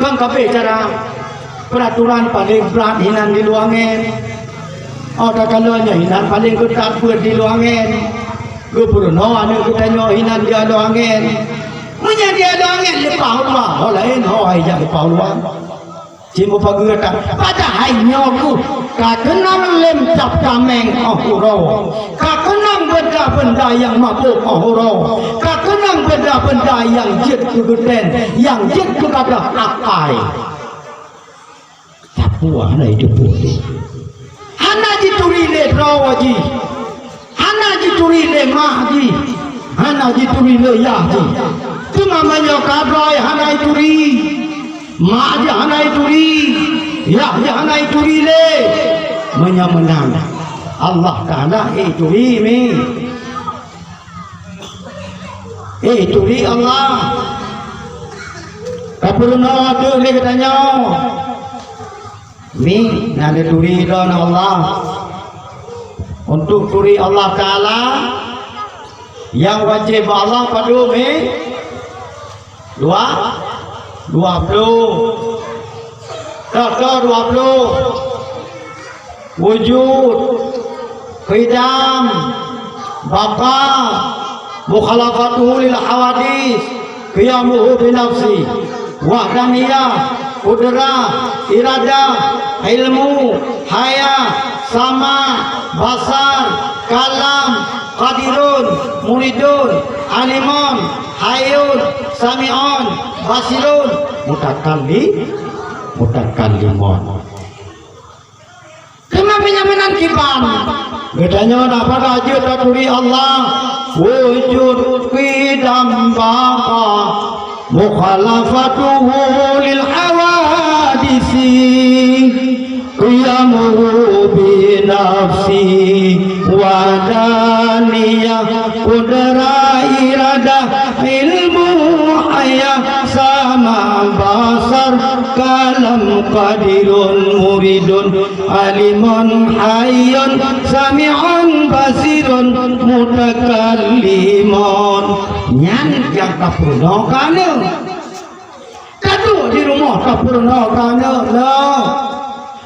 Kan kape cara peraturan paling berat hinan di luangan. Oh dah kalanya hinan paling ketat buat di luangan. Gubernur anu kita nyo hinan dia luangan. Punya dia luangan lepas luar. Oh lain oh aja lepas luar. Cimo pagi kata pada hanya ku kakenang lem cap kameng ahuro. Kakenang benda-benda yang mabuk ahuro. Kakenang benda-benda yang jid kegeden, yang jid kegada akai. Tapua na itu putih. Hana dituri le rawaji. Hana dituri le mahji. Hana dituri le yahji. Cuma namanya kadrai hana dituri. Mak jangan ituri, ya jangan ituri le, menang. Allah Taala ituri mi, ituri Allah. Kapurna tu le katanya, mi nade turi don Allah. Untuk turi Allah Taala, yang wajib Allah padu mi, 20 wujud qidam baqa mukhalafatuhu lil hawadis qiyamuhu bi nafsi wahdaniyah qudrah iradah ilmu haya sama basar kalam qadirun muridun alimun hayun sami'un basirun mutakallimun. Kenapa menyamakan kiban? Bedanya dapat aja taturi Allah wujud qidam baqa mukhalafatuhu lil hawadisi qiyamuhu bi nafsi wadaniyah qudrah iradah ilmu haya sama basar kalam qadirun muridun alimun hayyun sami'un basirun mutakallimun. Nyan yang kapurna kana kadu di rumah kapurna kana lah.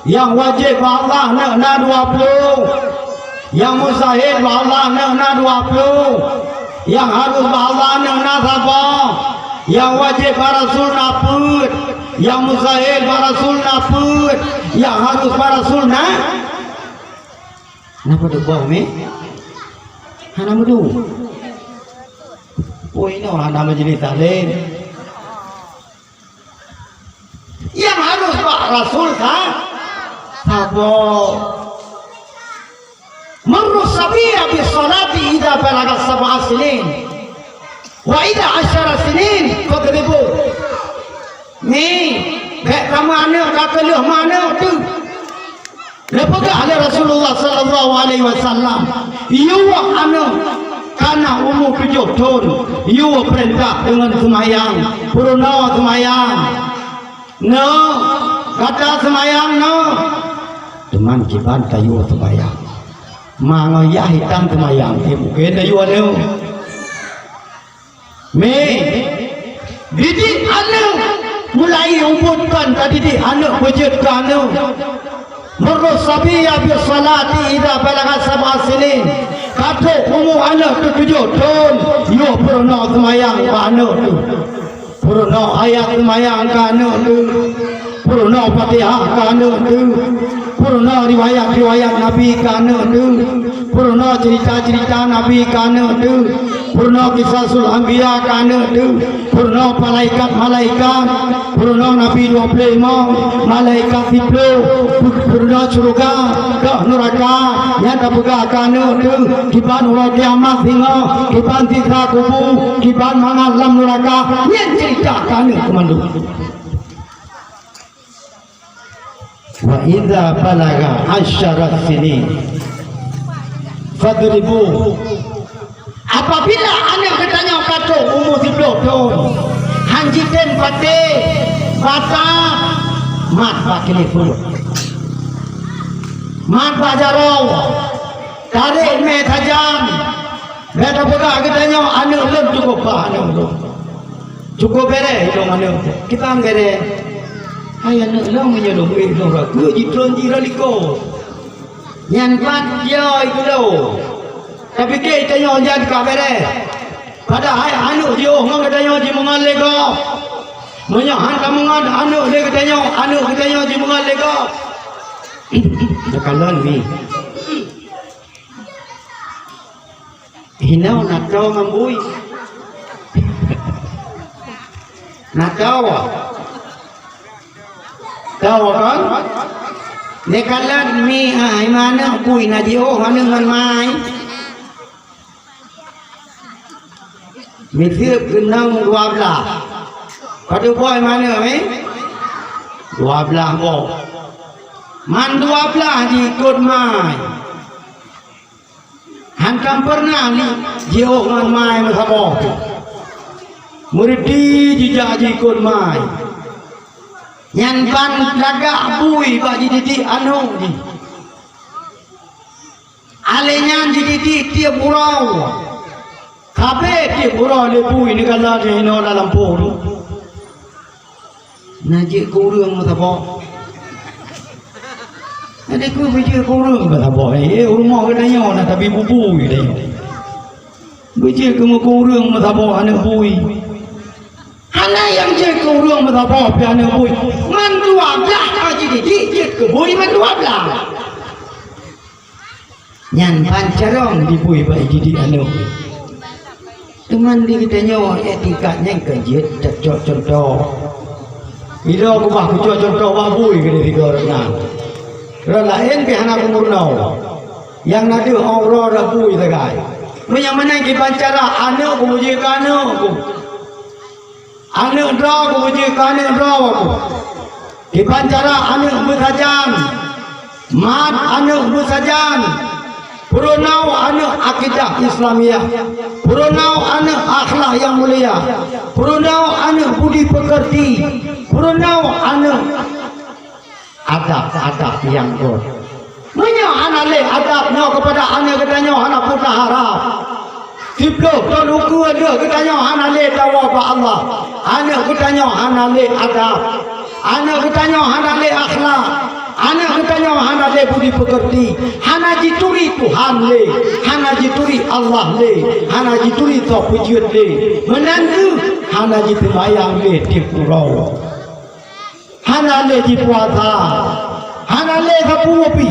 Yang wajib Allah na 20, yang mustahil Allah na 20, yang harus Allah na sabah, yang wajib Rasul naput, yang mustahil Rasul naput, yang harus Rasul na. Napa tu bau me? Hana mudu. Oh ini hana majlis taklim. Yang harus Rasul kan? Sabo marru sabiya bi salati idza balaga 7 sinin wa idza 10 sinin fadribu ni gak mana kata lu mana tu lepas ada Rasulullah sallallahu alaihi wasallam yuwa anu kana umur 7 tahun yuwa perintah dengan semayang purna semayang no kata semayang no teman kiban kayu semayang mangaya hitam semayang mungkin kayu anu me didik anu mulai umputkan tadi di anak wujudkan anu marru sabiya bi salati idza balagha 7 sinin kata umur anak tu 7 tahun yo purna semayang anak tu purna ayat semayang anak tu purna Fatihah anak tu Purna riwayat Nabi kana tu, purna cerita Nabi kana tu, purna kisasul anbiya kana tu, purna malaikat, purna Nabi 25, malaikat 10, purna surga, ke neraka, nyata buka kana tu, kiban orang kiamat singa, kiban sisa kubu, kiban mangan lam neraka, yang cerita kana kemandu. Wa idza balaga 10 sinin fadribu, apabila anak katanya kata umur 10 tahun hanjiten pate bata mat bakili full mat bajarau tarik me tajam beta buka katanya anak lem cukup bah anak tu cukup bere hidung anak kita bere hai anak long menyelong long ra ku jitron jiraliko nyan pat yo itu lo tapi ke tanya jan ka bere pada hai anu jo ngong katanya ji mengal lego menyahan kamungan anu le katanya ji mengal lego dekalon mi hinau nakau ngambui nakau tahu kan? Dekalan mi ai mana kui na dio mana ngan mai. Mi thiep kenang 12. Pada boy mana me? 12 bo. Man 12 di ikut mai. Hankam pernah ni dio ngan mai masabo. Muridi jijak di ikut mai. Yang ban laga bui bagi didi anu ni. Alenya didi tiap burau. Kabe tiap burau le bui ni kalau dia ino dalam polu. Najik kurang mata bo. Nanti ku bijak kurang mata bo. Rumah katanya nak tapi bubui dia. Bijak ku kurang mata bo anak bui. Anak yang je kurang mata bo anak bui. Man 12 aja dikit ke bui man 12. Nyan pancarong di bui baik didik anu. Teman di katanya etikanya kejit cocok contoh. Bila aku bah cocok contoh bah bui ke tiga orang. Orang lain ke anak umurnau. Yang nanti orang dah bui segai. Yang mana ki pancara anak ku puji anak ku. Anak draw ku puji anak draw aku. Di pancara anak bersajan, mat anak bersajan, purunau anak akidah Islamiyah, purunau anak akhlak yang mulia, purunau anak budi pekerti, purunau anak adab yang good. Banyak anak le adabnya kepada anak katanya anak putra harap. Tiblok dan ukur dia katanya anak le tawa ba Allah. Anak katanya anak le adab. Anak katanya anak le akhlak. Anak katanya anak le budi pekerti. Anak jituri Tuhan le. Anak jituri Allah le. Anak jituri tak pujian le. Menantu anak jitemayang le di pulau. Anak le di puasa. Anak le kapuapi.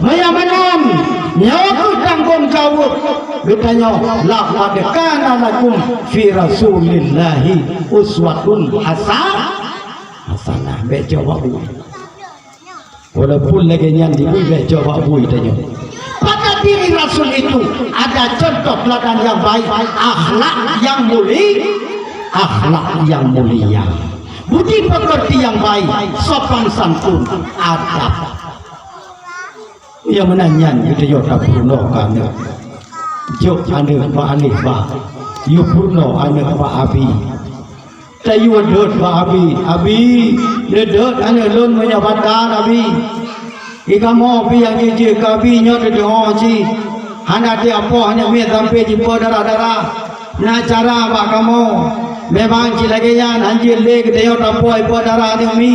Maya menam. Nyawa tanggung jawab. Katanya laqad kana lakum fi rasulillahi uswatun hasanah. Baik jawab bui. Walaupun lagi yang dibui baik jawab bui tanya. Pada diri Rasul itu ada contoh teladan yang baik, akhlak yang mulia, budi pekerti yang baik, sopan santun, adab. Yang menanyan kita tak purno kana. Jok anak ba alif ba. Yu purno anak ba abi. Tayu dot ba abi le dot anak lon menyabatan abi. Ikamo pi yang je kabi nyot de hoji. Hana de apo hanya me sampai jumpa darah-darah. Na cara ba kamu. Memang cilageyan anjir leg de yot apo ipo darah ni mi.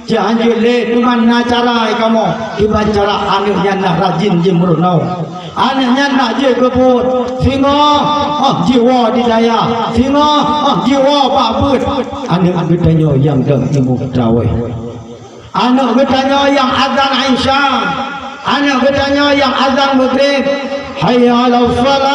Jangan le tuman na cara kamu tiba cara anaknya nak rajin je merunau anaknya nak je kebut singa jiwa di daya singa jiwa babut anak gedanya yang dah ilmu tawai Anak bertanya yang azan Aisyah, anak bertanya yang azan maghrib, hayya 'alas salat,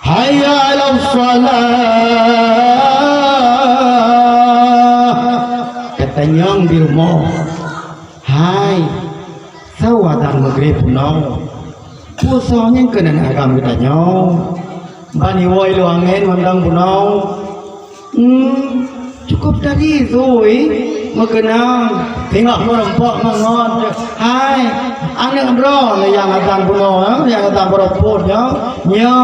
hayya 'alas salat. Katanya di rumah, hai, sawatan maghrib punau, pusanya kena agam katanya. Bani woi lu angin mandang punau. Cukup tadi rồi mengenang tengok merempok ngon. Hai, anak bro yang adan punau, yang adan beropot ya. Nyo,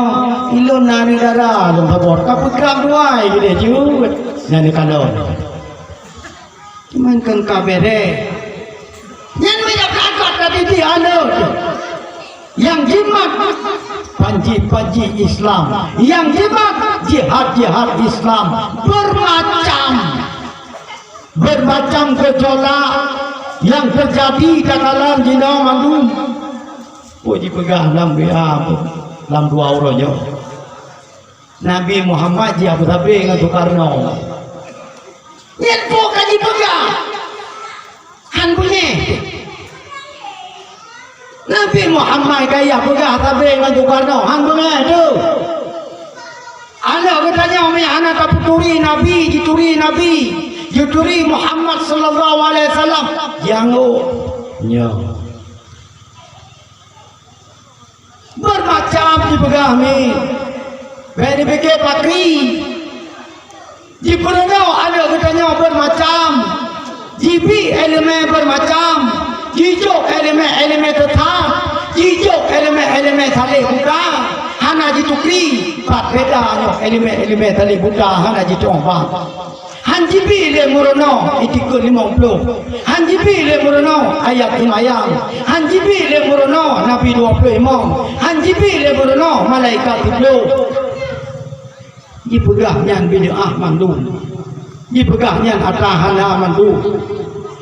ilon nani dara dum babot ka pegang duai gede ju. Nani kalon. Cuman kan kabere. Nyan banyak kakak tadi di anak. Yang jimat panji-panji Islam, yang jimat jihad-jihad Islam, bermacam gejolak yang terjadi dalam jina mandum. Puji pegang dalam dalam dua orangnya. Nabi Muhammad dia bertabe dengan Soekarno. Nyetpo kaji pegang. Han bunyi. Nabi Muhammad kaya pegah tabing dengan Soekarno. Hang bengai tu. Anak katanya anak tak puturi Nabi, jituri Nabi, jituri Muhammad sallallahu alaihi wasallam. Jangan nyo. Bermacam dipegah ni. Beri fikir pakri. Jibrano anak katanya bermacam. Jibi elemen bermacam. Jijok elemen tetap, jijok elemen tali buka, hana jitukri, pat beda elemen tali buka, hana jitong. Hanjibi le murono itikun 50. Hanjibi le murono ayat himayang. Hanjibi le murono Nabi 20 imam. Hanjibi le murono malaikat 10. Dipegah nyan bid'ah mandum. Dipegah nyan atahana mandum.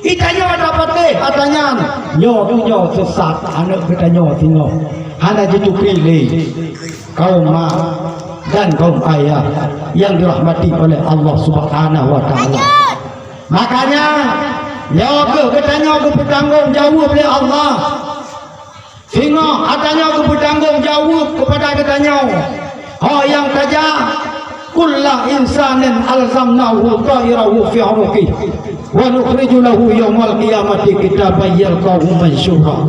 Itanya dapat katanya nyo tu nyo sesat anak kita nyo tino hana jitu pilih kaum ma dan kaum ayah yang dirahmati oleh Allah Subhanahu wa taala. Makanya nyo kita nyo bertanggung jawab oleh Allah. Sehingga katanya bertanggung jawab kepada kita nyo. Oh yang kerja kulla insanin alzamnahu ta'irahu fi 'unuqih wa nukhriju lahu yawmal qiyamati kitaban yalqahu mansyura.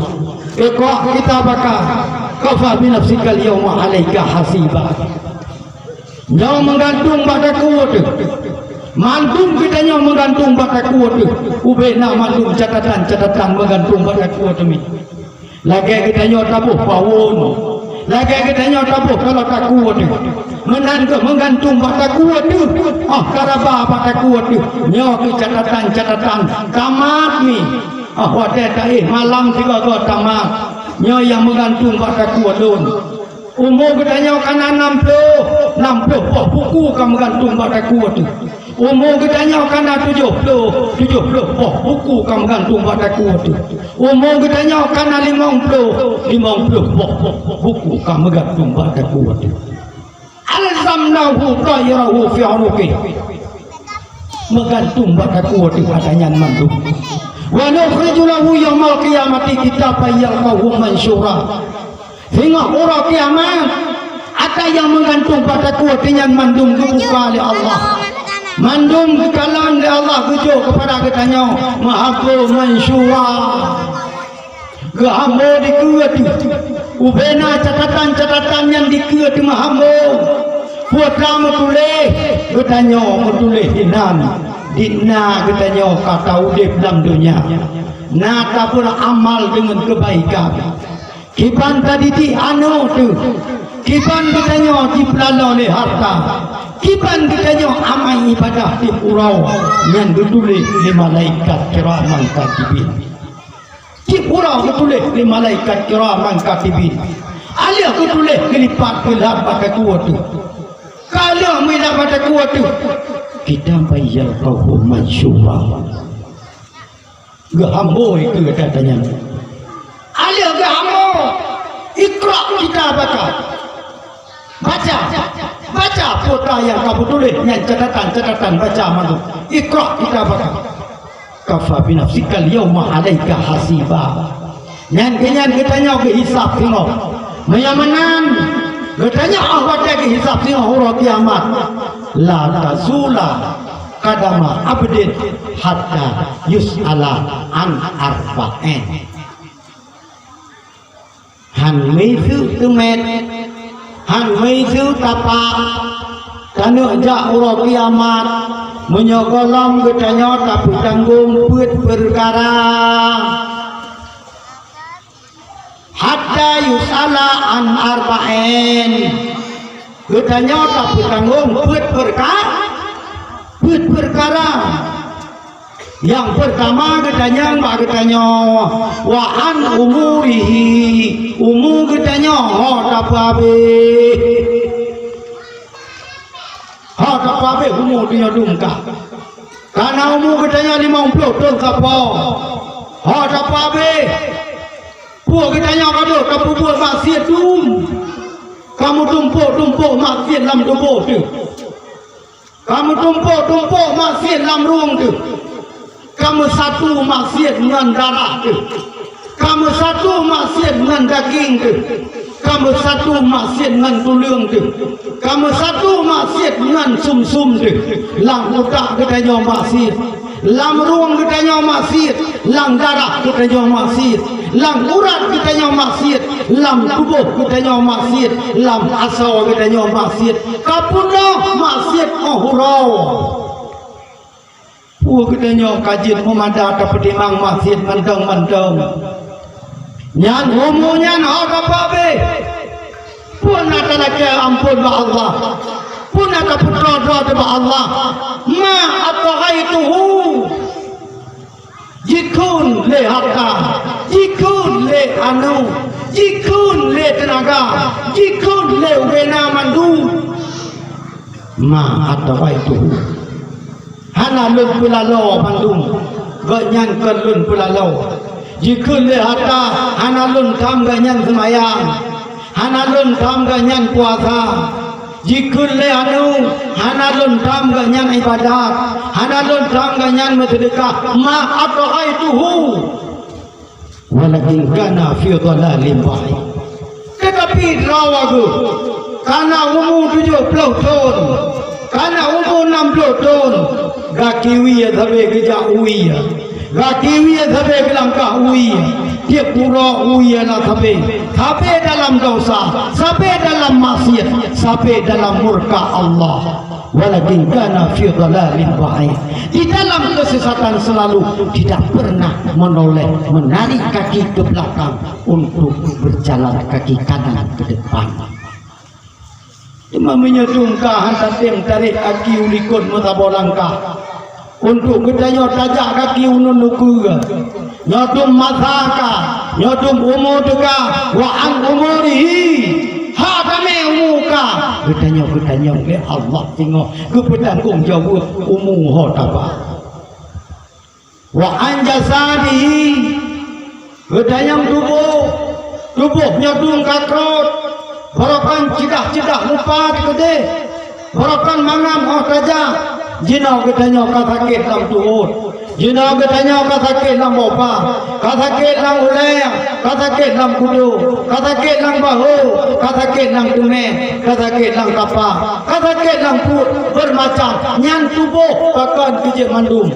Iqra kitabaka kafa bi nafsika al-yawma 'alaika hasiba. Nyo menggantung pada kuat. Mandum kita nyo menggantung pada kuat. Ubena mandum catatan menggantung pada kuat demi. Lagi kita nyo tabuh pawon. Lagi kita nyo tabuh kalau tak kuat. Menggantung pada kuat tu. Karaba pada kuat tu. Nyo ke catatan tamat mi. Wadah malam juga kau tamat. Nyo yang menggantung pada kuat tu. Umur kita nyo kana 60 buku kamu menggantung pada kuat tu. Umur kita nyo kana 70 buku kamu menggantung pada kuat tu. Umur kita nyo kana 50 buku kamu menggantung pada kuat tu. Alzamnahu ta'irahu fi 'unuqih. Menggantung pada kuat adanya mandum. Wa nukhriju lahu yawmal qiyamati kitaban yalqahu mansyura. Hingga orang kiamat ada yang menggantung pada kuat dengan mandum dibuka oleh Allah. Mandum dikalan oleh Allah tujuh kepada katanya mahaku mansyura. Gahambo dikuat ubena catatan yang dikuat mahambo. Putra tulis katanya tulis dinan dina katanya kata udip dalam dunia nata pun amal dengan kebaikan kipan tadi di anu tu kipan katanya dipelala oleh harta kipan katanya amal ibadah di purau yang ditulis di malaikat kiraman katibin di purau ditulis di malaikat kiraman katibin alia ditulis kelipat kelap pakai kuat tu. Kalau kita pada kuat tu kita bayar kau mansyura. Gahambo itu katanya. Alia gahambo. Ikra kita baca kota yang kamu tulis yang catatan baca malu. Iqra kitabaka kafa bi nafsika al-yawma 'alaika hasiba. Nyan katanya ke hisab tengok. Menyamanan katanya Allah ke hisab tengok hari kiamat. La tazula kadama abdin hatta yus'ala an arba'in. Han mấy thứ mệt, han mấy thứ tapa, ta nữa ja uro kiamat, menyokolom katanya tapi tanggung buat perkara. Hatta yus'ala an arba'in. Katanya tapi tanggung buat perkara. Yang pertama katanya wa an umurihi, katanya dapabe umur dia dungka. Karena umur katanya 50 tahun kapo. Dapabe. Puak katanya kado kamu buat maksiat kamu tumpuk maksiat dalam tubuh tu. Kamu tumpuk maksiat dalam ruang tu. Kamu satu maksiat dengan darah tu. Kamu satu maksiat dengan daging tu. Kamu satu maksiat dengan tulang tu. Kamu satu maksiat dengan sum-sum tu. Lang utak katanya maksiat. Lang ruang katanya maksiat. Lang darah katanya maksiat. Lang urat katanya maksiat. Lang tubuh katanya maksiat. Lang asal katanya maksiat. Kapunlah maksiat ohurau. Katanya kajian memandang dapat dimang maksiat mentang-mentang. Nyan umumnya apa be? Pun ada lagi ampun ba Allah. Pun ada putra ba Allah. Ma atghaituhu. Jikun le harta, jikun le anu, jikun le tenaga, jikun le wena mandu. Ma atghaituhu. Hana lun pulalo bandung ganyan kelun pulalo jikun le harta hana lun tham ganyan semayang hana lun tham ganyan puasa jikun le anu hana lun tham ganyan ibadat hana lun tham ganyan bersedekah ma ataituhu walakin kana fi dhalalin ba'id. Tetapi rawagu karena umur 70 tahun karena umur 60 tahun gakiwi thabe geja uia gakiwi thabe gelangkah uia dia pura uia na thabe dalam dosa sampai dalam maksiat sampai dalam murka Allah walakin kana fi dhalalin ba'id. Di dalam kesesatan selalu tidak pernah menoleh menarik kaki ke belakang untuk berjalan kaki kanan ke depan. Cuma menyedungkah hantar tim tarik kaki ulikun mutabolangkah untuk ketanya tajak kaki unun nukuga nyodum masaka nyodum umur deka wa an umurihi ha kami umuka ketanya oleh Allah tengok kepetanggung jawab umur ho tapa wa an jasadihi ketanya tubuh nyodum kakrot barakan cidah lupa gede barakan mangam kaja jinau katanya sakit dalam turut jinau katanya sakit dalam bopa sakit dalam ulai sakit dalam kudu sakit dalam bahu sakit dalam tumen sakit dalam kapa sakit dalam perut bermacam nyang tubuh bahkan kerja mandum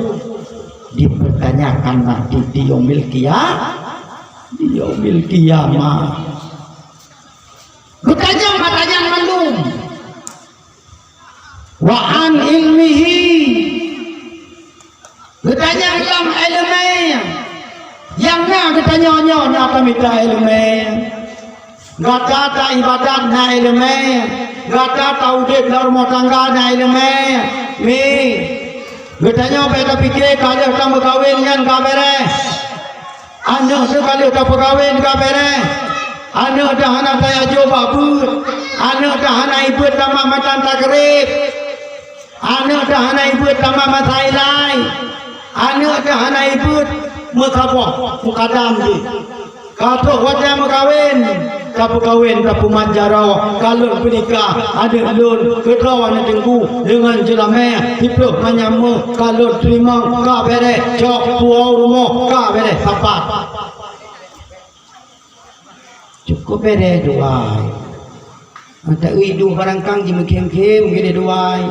dipertanyakan nanti di yaumil qiyamah. Pertanyaan mandum wa an ilmihi bertanya dalam ilmu yang na bertanya na kami ta ilmu gata ibadat na ilmu gata taudid rumah tangga na ilmu mi bertanya beta fikir kalau kamu kawin dengan kabere anda sekali tak kawin kabere anak dah anak saya coba but anak dah anak ibu tamah matan takrib anak dah anak ibu tamah masailai anak dah anak ibu musabah mukadam di katuk wajah mukawin kapu kawin kapu manjaro kalau pernikah ada lun kedraw anak tengku dengan jelameh dipluh menyamu kalau terima ka bere jok puau rumah ka bere tepat cukup bere duai tak hidu barangkang je kem-kem gede duai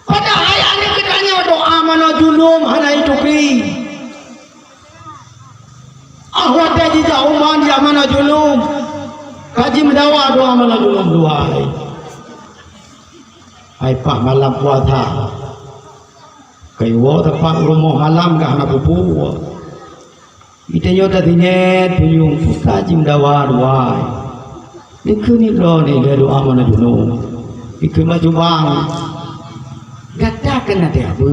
pada ayat ni kitanya doa mana junum hana itu kri ahwat dia jauh man dia mana junum kaji mendawa doa mana junum duai ai pak malam puasa kaiwo tempat rumah malam ka hana pupu itanya tadinya punyung kaji mendawa duai Dikun ni lo ni dia doa mana dulu. Dikun maju bang. Gata kena dia ber.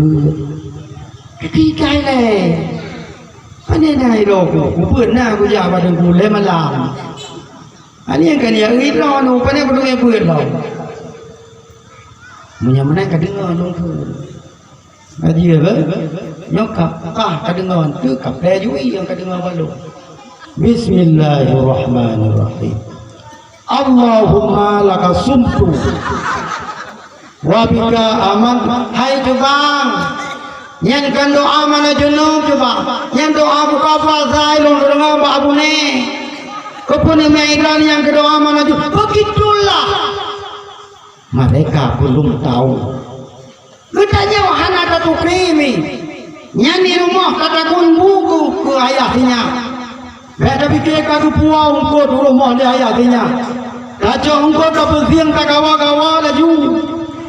Kikai le. Ani nai lo ku pun na ku ya pada ku le malam. Ani yang kan ya ri lo nu pane ku doi pun lo. Munya mana ka dengar nu tu. Aji be. Nyok ka dengar tu ka le yui yang ka dengar balu. Bismillahirrahmanirrahim. Allahumma laka sumtu wa bika aman. Hai jubang yang kan doa mana junub coba yang doa buka puasa ilmu dengar babu ni kepuni maidan yang doa mana junub begitulah mereka belum tahu katanya wahana tatu krimi nyani rumah kata kun buku ke ayahnya ada fikir kadu puau engkau di rumah dia ayahnya kacau engkau tak bersiang tak gawa-gawa laju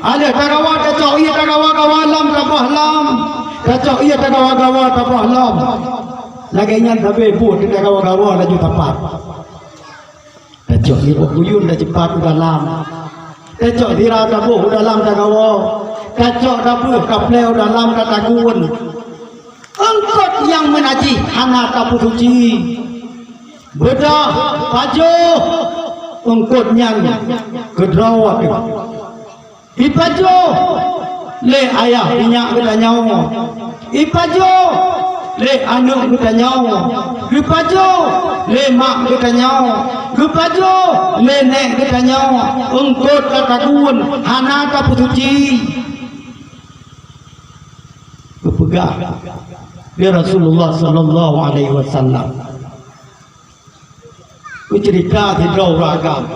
ada tak gawa tak cok ia tak gawa-gawa lam tak lam kacau ia tak gawa-gawa tak lam lagi nyan tapi pun tak gawa-gawa laju tepat kacau ia buyun dah cepat udah lam kacau dira tak udah lam tak gawa kacau dapur kapleo udah lam tak takun engkau yang menaji hana tak suci bedah pajo engkau nyan kedrawat ipajo le ayah minyak kita nyawa ipajo le anak kita nyawa ipajo le mak kita nyawa ipajo le nek kita nyawa engkau takun hana tak suci kepegah dia Rasulullah sallallahu alaihi wasallam cerita di ragam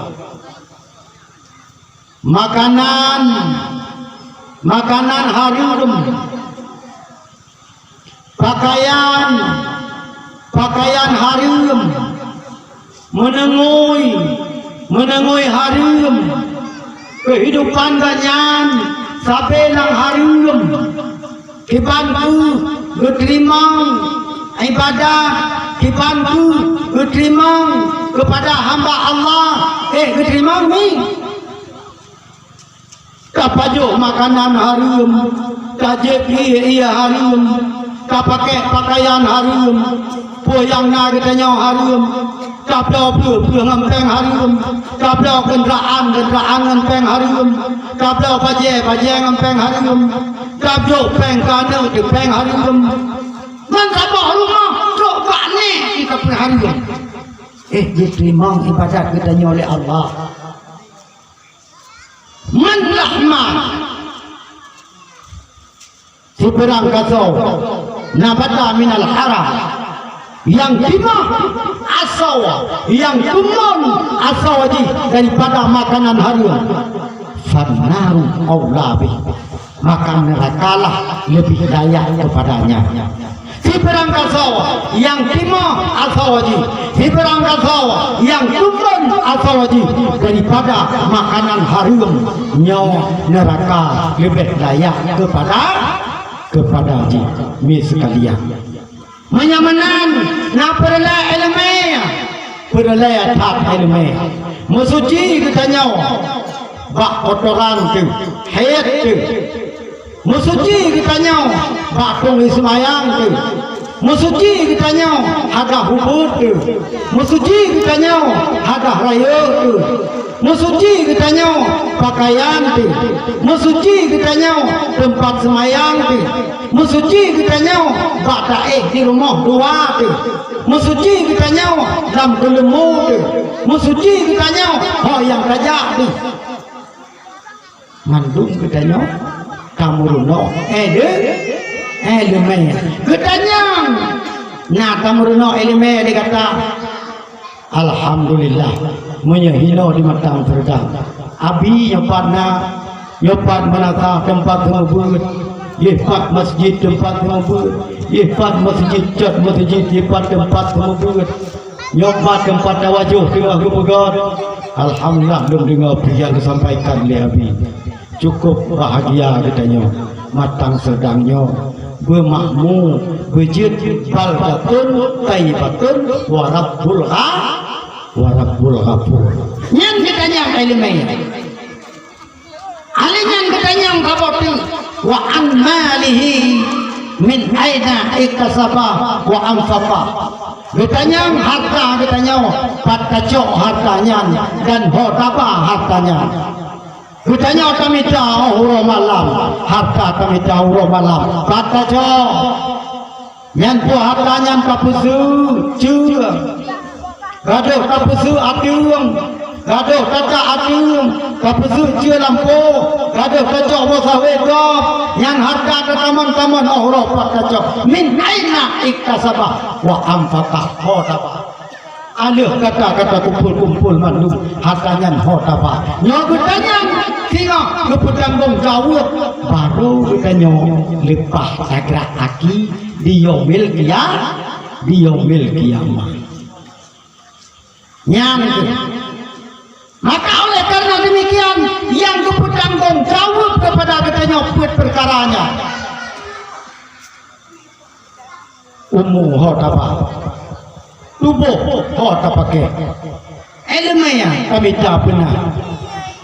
makanan harum pakaian harum menengui harum kehidupan ganyan sampai nang harum kibanku berterimang ibadah kibanku berterimang kepada hamba Allah berterimang ni kapajo makanan harum kajepi ia harum kapake pakaian harum poyang na katanya harum kaplau ngempeng harum kaplau kendaraan ngempeng harum kaplau baje ngempeng harum kapjo peng kana ngempeng harum man sabah rumah coba ni kita harum diterima ibadat katanya oleh Allah man rahmah seberang kasau nabata minal haram yang timah asal yang kumun asal wajib daripada makanan harum fannaru aulabi maka nerakalah lebih layak kepadanya seberang kasau yang timah asal wajib seberang kasau yang kumun asal wajib daripada makanan harum nyawa neraka lebih layak kepada mi sekalian menyamanan na perla ilmu perla tak ilmu musuci katanya bak kotoran tu hayat tu musuci katanya bak pung ismayang tu Musuci kitanya ada hubur tu. Musuci kitanya ada raya tu. Musuci kitanya pakaian tu. Musuci kitanya tempat semayang tu. Musuci kitanya bataik di rumah dua tu. Musuci kitanya dalam gelemu tu. Musuci kitanya yang rajak tu. Mandung kitanya kamu runo elemen katanya nah kamu runo elemen dia kata alhamdulillah menyehino di matang perdam abi nyopat menata tempat ngubur yepat masjid tempat ngubur yepat masjid cat masjid yepat tempat ngubur nyopat tempat tawajuh tengah kepegat alhamdulillah belum dengar yang disampaikan oleh abi cukup bahagia katanya matang sedangnya bermakmur berjid baldatun taibatun warabbul ghafur nyan katanya elemen alinyan katanya kaboti wa an malihi min aina iktasaba wa anfaqa katanya harta katanya pat kacok hartanya dan hotaba hartanya katanya kami tahu malam harta kami tahu malam kata cok yang buah hartanya kapusu chưa gaduh kapusu atiung gaduh kata atiung kapusu chưa lampu gaduh kacok bosawe gop yang harta ketaman-taman Allah kata cok min aina iktasaba wa anfaqa hotaba alih kata-kata kumpul-kumpul mandum hartanya hotaba nyogutanya sehingga kepetanggung jawab baru katanya lepas sakrat aki di yaumil kiamah nyang maka oleh karena demikian yang kepetanggung jawab kepada katanya buat perkaranya hotaba tubuh hotaba elemen kami tak benar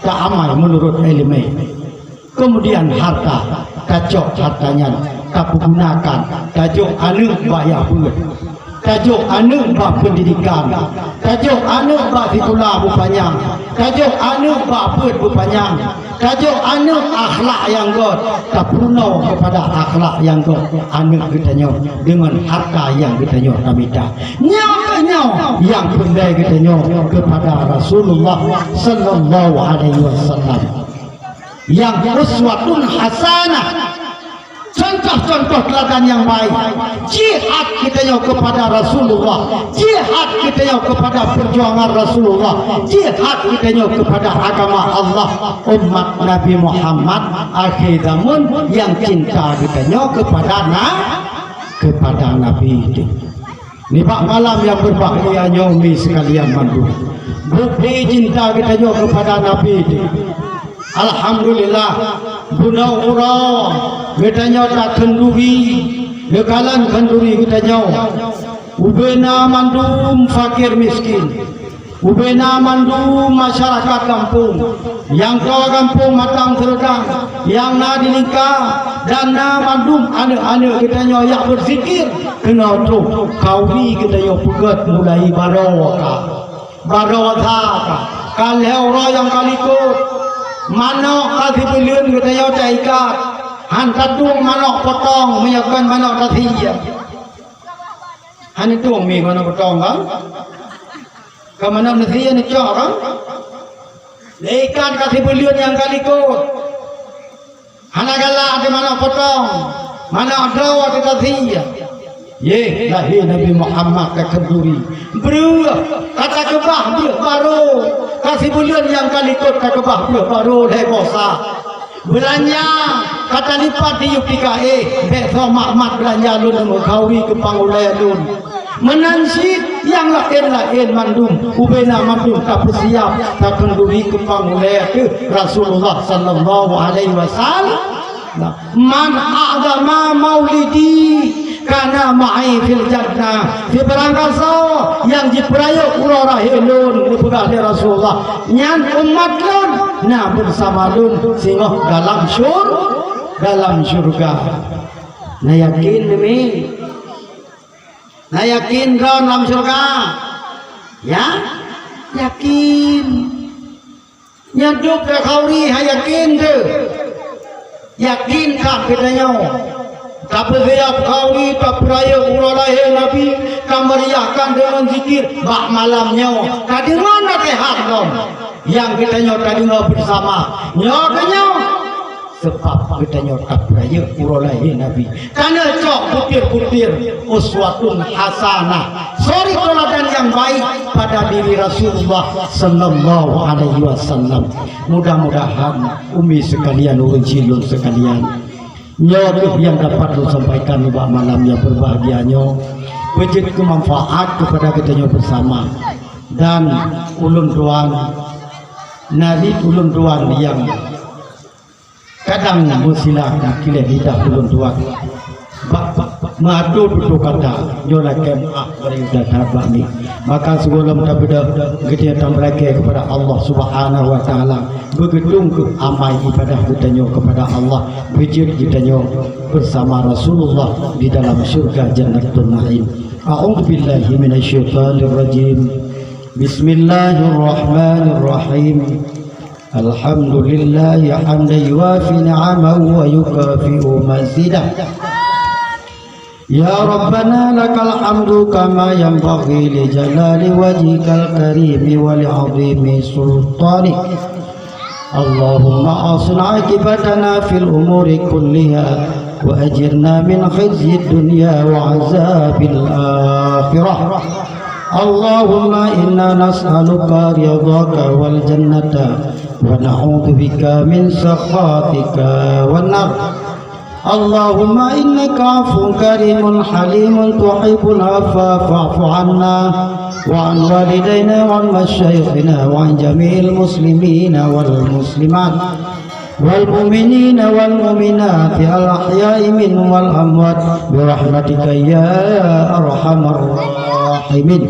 tak amal menurut elemen kemudian harta kacok hartanya tak gunakan kacok anak bayar pun kacok anak bak pendidikan kacok anak bak fikulah berpanjang kacok anak bak pet berpanjang kacok anak akhlak yang god tak puno kepada akhlak yang god anak katanya dengan harta yang katanya kami dah nyawa yang pendai katanya kepada Rasulullah sallallahu alaihi wasallam yang uswatun hasanah contoh-contoh teladan yang baik jihad katanya kepada Rasulullah jihad katanya kepada perjuangan Rasulullah jihad katanya kepada agama Allah umat Nabi Muhammad akhir zaman yang cinta katanya kepada Nabi itu ni pak malam yang berbahagia nyomi sekalian mandu bukti cinta katanya kepada Nabi itu alhamdulillah guna urang katanya tak kenduri legalan kenduri katanya ubena mandum fakir miskin ubena mandum masyarakat kampung yang kau kampung matang seredang yang na dinikah dan na mandum anak-anak katanya yang berzikir kena tu kawi katanya pegat mulai barawaka kalau orang yang kalikut manok kasih belian katanya caikat hantar tuang manok potong menyakan manok kasih hantar tuang mi manok potong kan ke manok kasih ni cok kan ikan kasih belian yang kalikut hantar galak di manok potong manok draw di kasih ye lahir Nabi Muhammad ke kenduri bro kata kebah dia baru kasih bulan yang kalikut ke kebah dia baru dah bosa belanja kata lipat di UPKE besok Muhammad belanja lun mengkawi ke pangulai menansit yang lain-lain mandum ubena mandum tak bersiap tak kenduri ke pangulai ke Rasulullah sallallahu alaihi wasallam man agama maulidi karena ma'i fil jannah di berangkasa yang diperayuk urara helun dipegang oleh Rasulullah nyan umat lun nah bersama lun sehingga dalam syurga nah yakin demi yakin kau dalam surga? Ya, yakin. Nyaduk ke kau ni, yakin ke? Yakin kah katanya? Tapi siap kau ni tak peraya urang lahir Nabi, kau meriahkan dengan zikir bak malamnya. Tadi mana tehat kau? Yang katanya tadi ngau bersama. Nyokanya sebab katanya tak peraya urang lahir Nabi. Karena cok putir-putir uswatun hasanah. Suri teladan yang baik pada diri Rasulullah sallallahu alaihi wasallam. Mudah-mudahan umi sekalian, urang cilun sekalian, nyotuh yang dapat disampaikan pada malam yang berbahagianya wujud kemanfaat kepada kita bersama dan ulun tuan nari ulun tuan yang kadang musilah kile lidah ulun tuan matu duduk kata jola kem beri udah bani maka sebelum kita kita mereka kepada Allah Subhanahu wa taala begitu ke amal ibadah kita kepada Allah wujud kita bersama Rasulullah di dalam surga Jannatul Na'im. A'udzu billahi minasyaitonir rajim. Bismillahirrahmanirrahim. Alhamdulillahi hamdan yuwafi ni'amahu wa yukafi'u mazidah. Ya Rabbana lakal hamdu kama yanbaghi li jalali wajhikal karimi wa li 'azimi sultanik. Allahumma asli 'aqibatana fil umuri kulliha wa ajirna min khizyi dunya wa 'azabil akhirah. Allahumma inna nas'aluka ridhaka wal jannata wa na'udzu bika min sakhatika wan nar. Allahumma innaka 'afuwwun karimun halimun tuhibbul 'afwa fa'fu 'anna wa 'an walidayna wa 'an masyayikhina wa 'an jami'il muslimina wal muslimat wal mu'minina wal mu'minat al ahya'i minhum wal amwat bi rahmatika ya arhamar rahimin.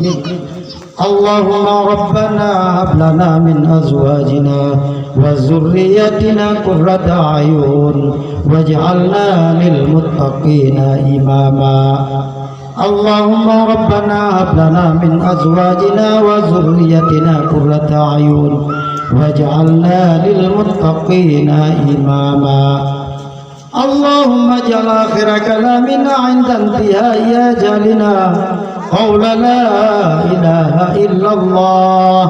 Allahumma rabbana hab lana min azwajina wa zurriyyatina qurrata a'yun waj'alna lil muttaqina imama. Allahumma rabbana hab lana min azwajina wa zurriyyatina qurrata a'yun waj'alna lil muttaqina imama. Allahumma ja'al akhir kalamina 'inda intihai ajalina qawla la ilaha illallah.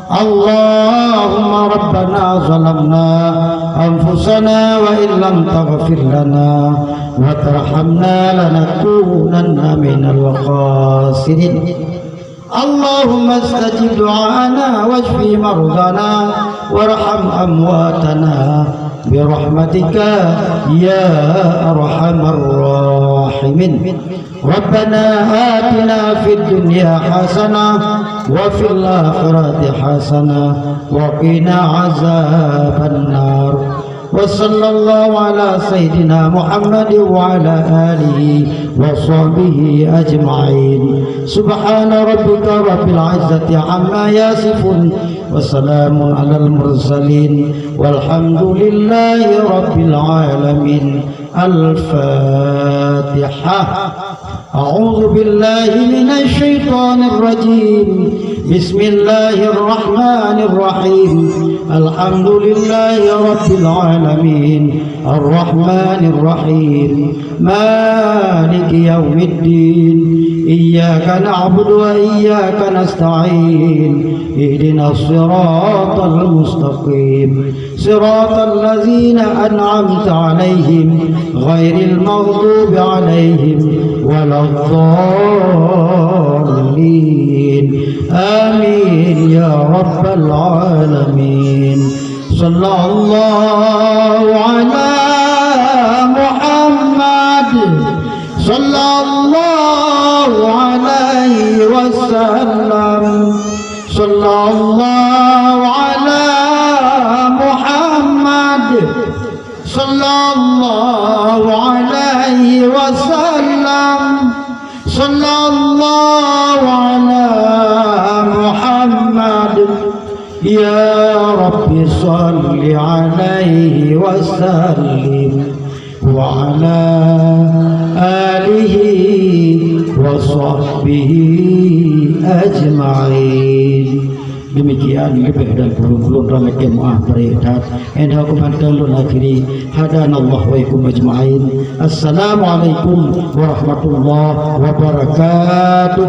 Allahumma rabbana zalamna anfusana wa illam taghfir lana wa tarhamna lanakunanna minal khasirin. Allahumma istajib du'ana washfi mardana warham amwatana birahmatika ya arhamar rahimin. Rabbana atina fid dunya hasanah wa fil akhirati hasanah wa qina azaban nar. Wa sallallahu ala sayyidina Muhammad wa ala alihi wa sahbihi ajma'in. Subhana rabbika rabbil izzati amma yasifun wa salamun alal mursalin walhamdulillahi rabbil alamin. Al-Fatihah. A'udzu billahi minasy syaithanir rajim. Bismillahirrahmanirrahim. Alhamdulillahi rabbil alamin. Arrahmanir rahim. Maliki yaumiddin. Iyyaka na'budu wa iyyaka nasta'in. Ihdinas siratal mustaqim. Siratal ladzina an'amta 'alaihim ghairil maghdubi 'alaihim waladdallin. Amin ya rabbal alamin. Sallallahu ala Muhammad sallallahu alaihi wasallam. Sallallahu ala Muhammad sallallahu alaihi wasallam. Sallallahu ala Muhammad. Ya Rabbi salli alaihi wasallim wa ala alihi وصحبه أجمعين. Demikian lebih dan belum ramakan mu'ah beredat Endah kumantan lun akhiri Hadanallah wa ikum ajma'in. Assalamualaikum warahmatullahi wabarakatuh.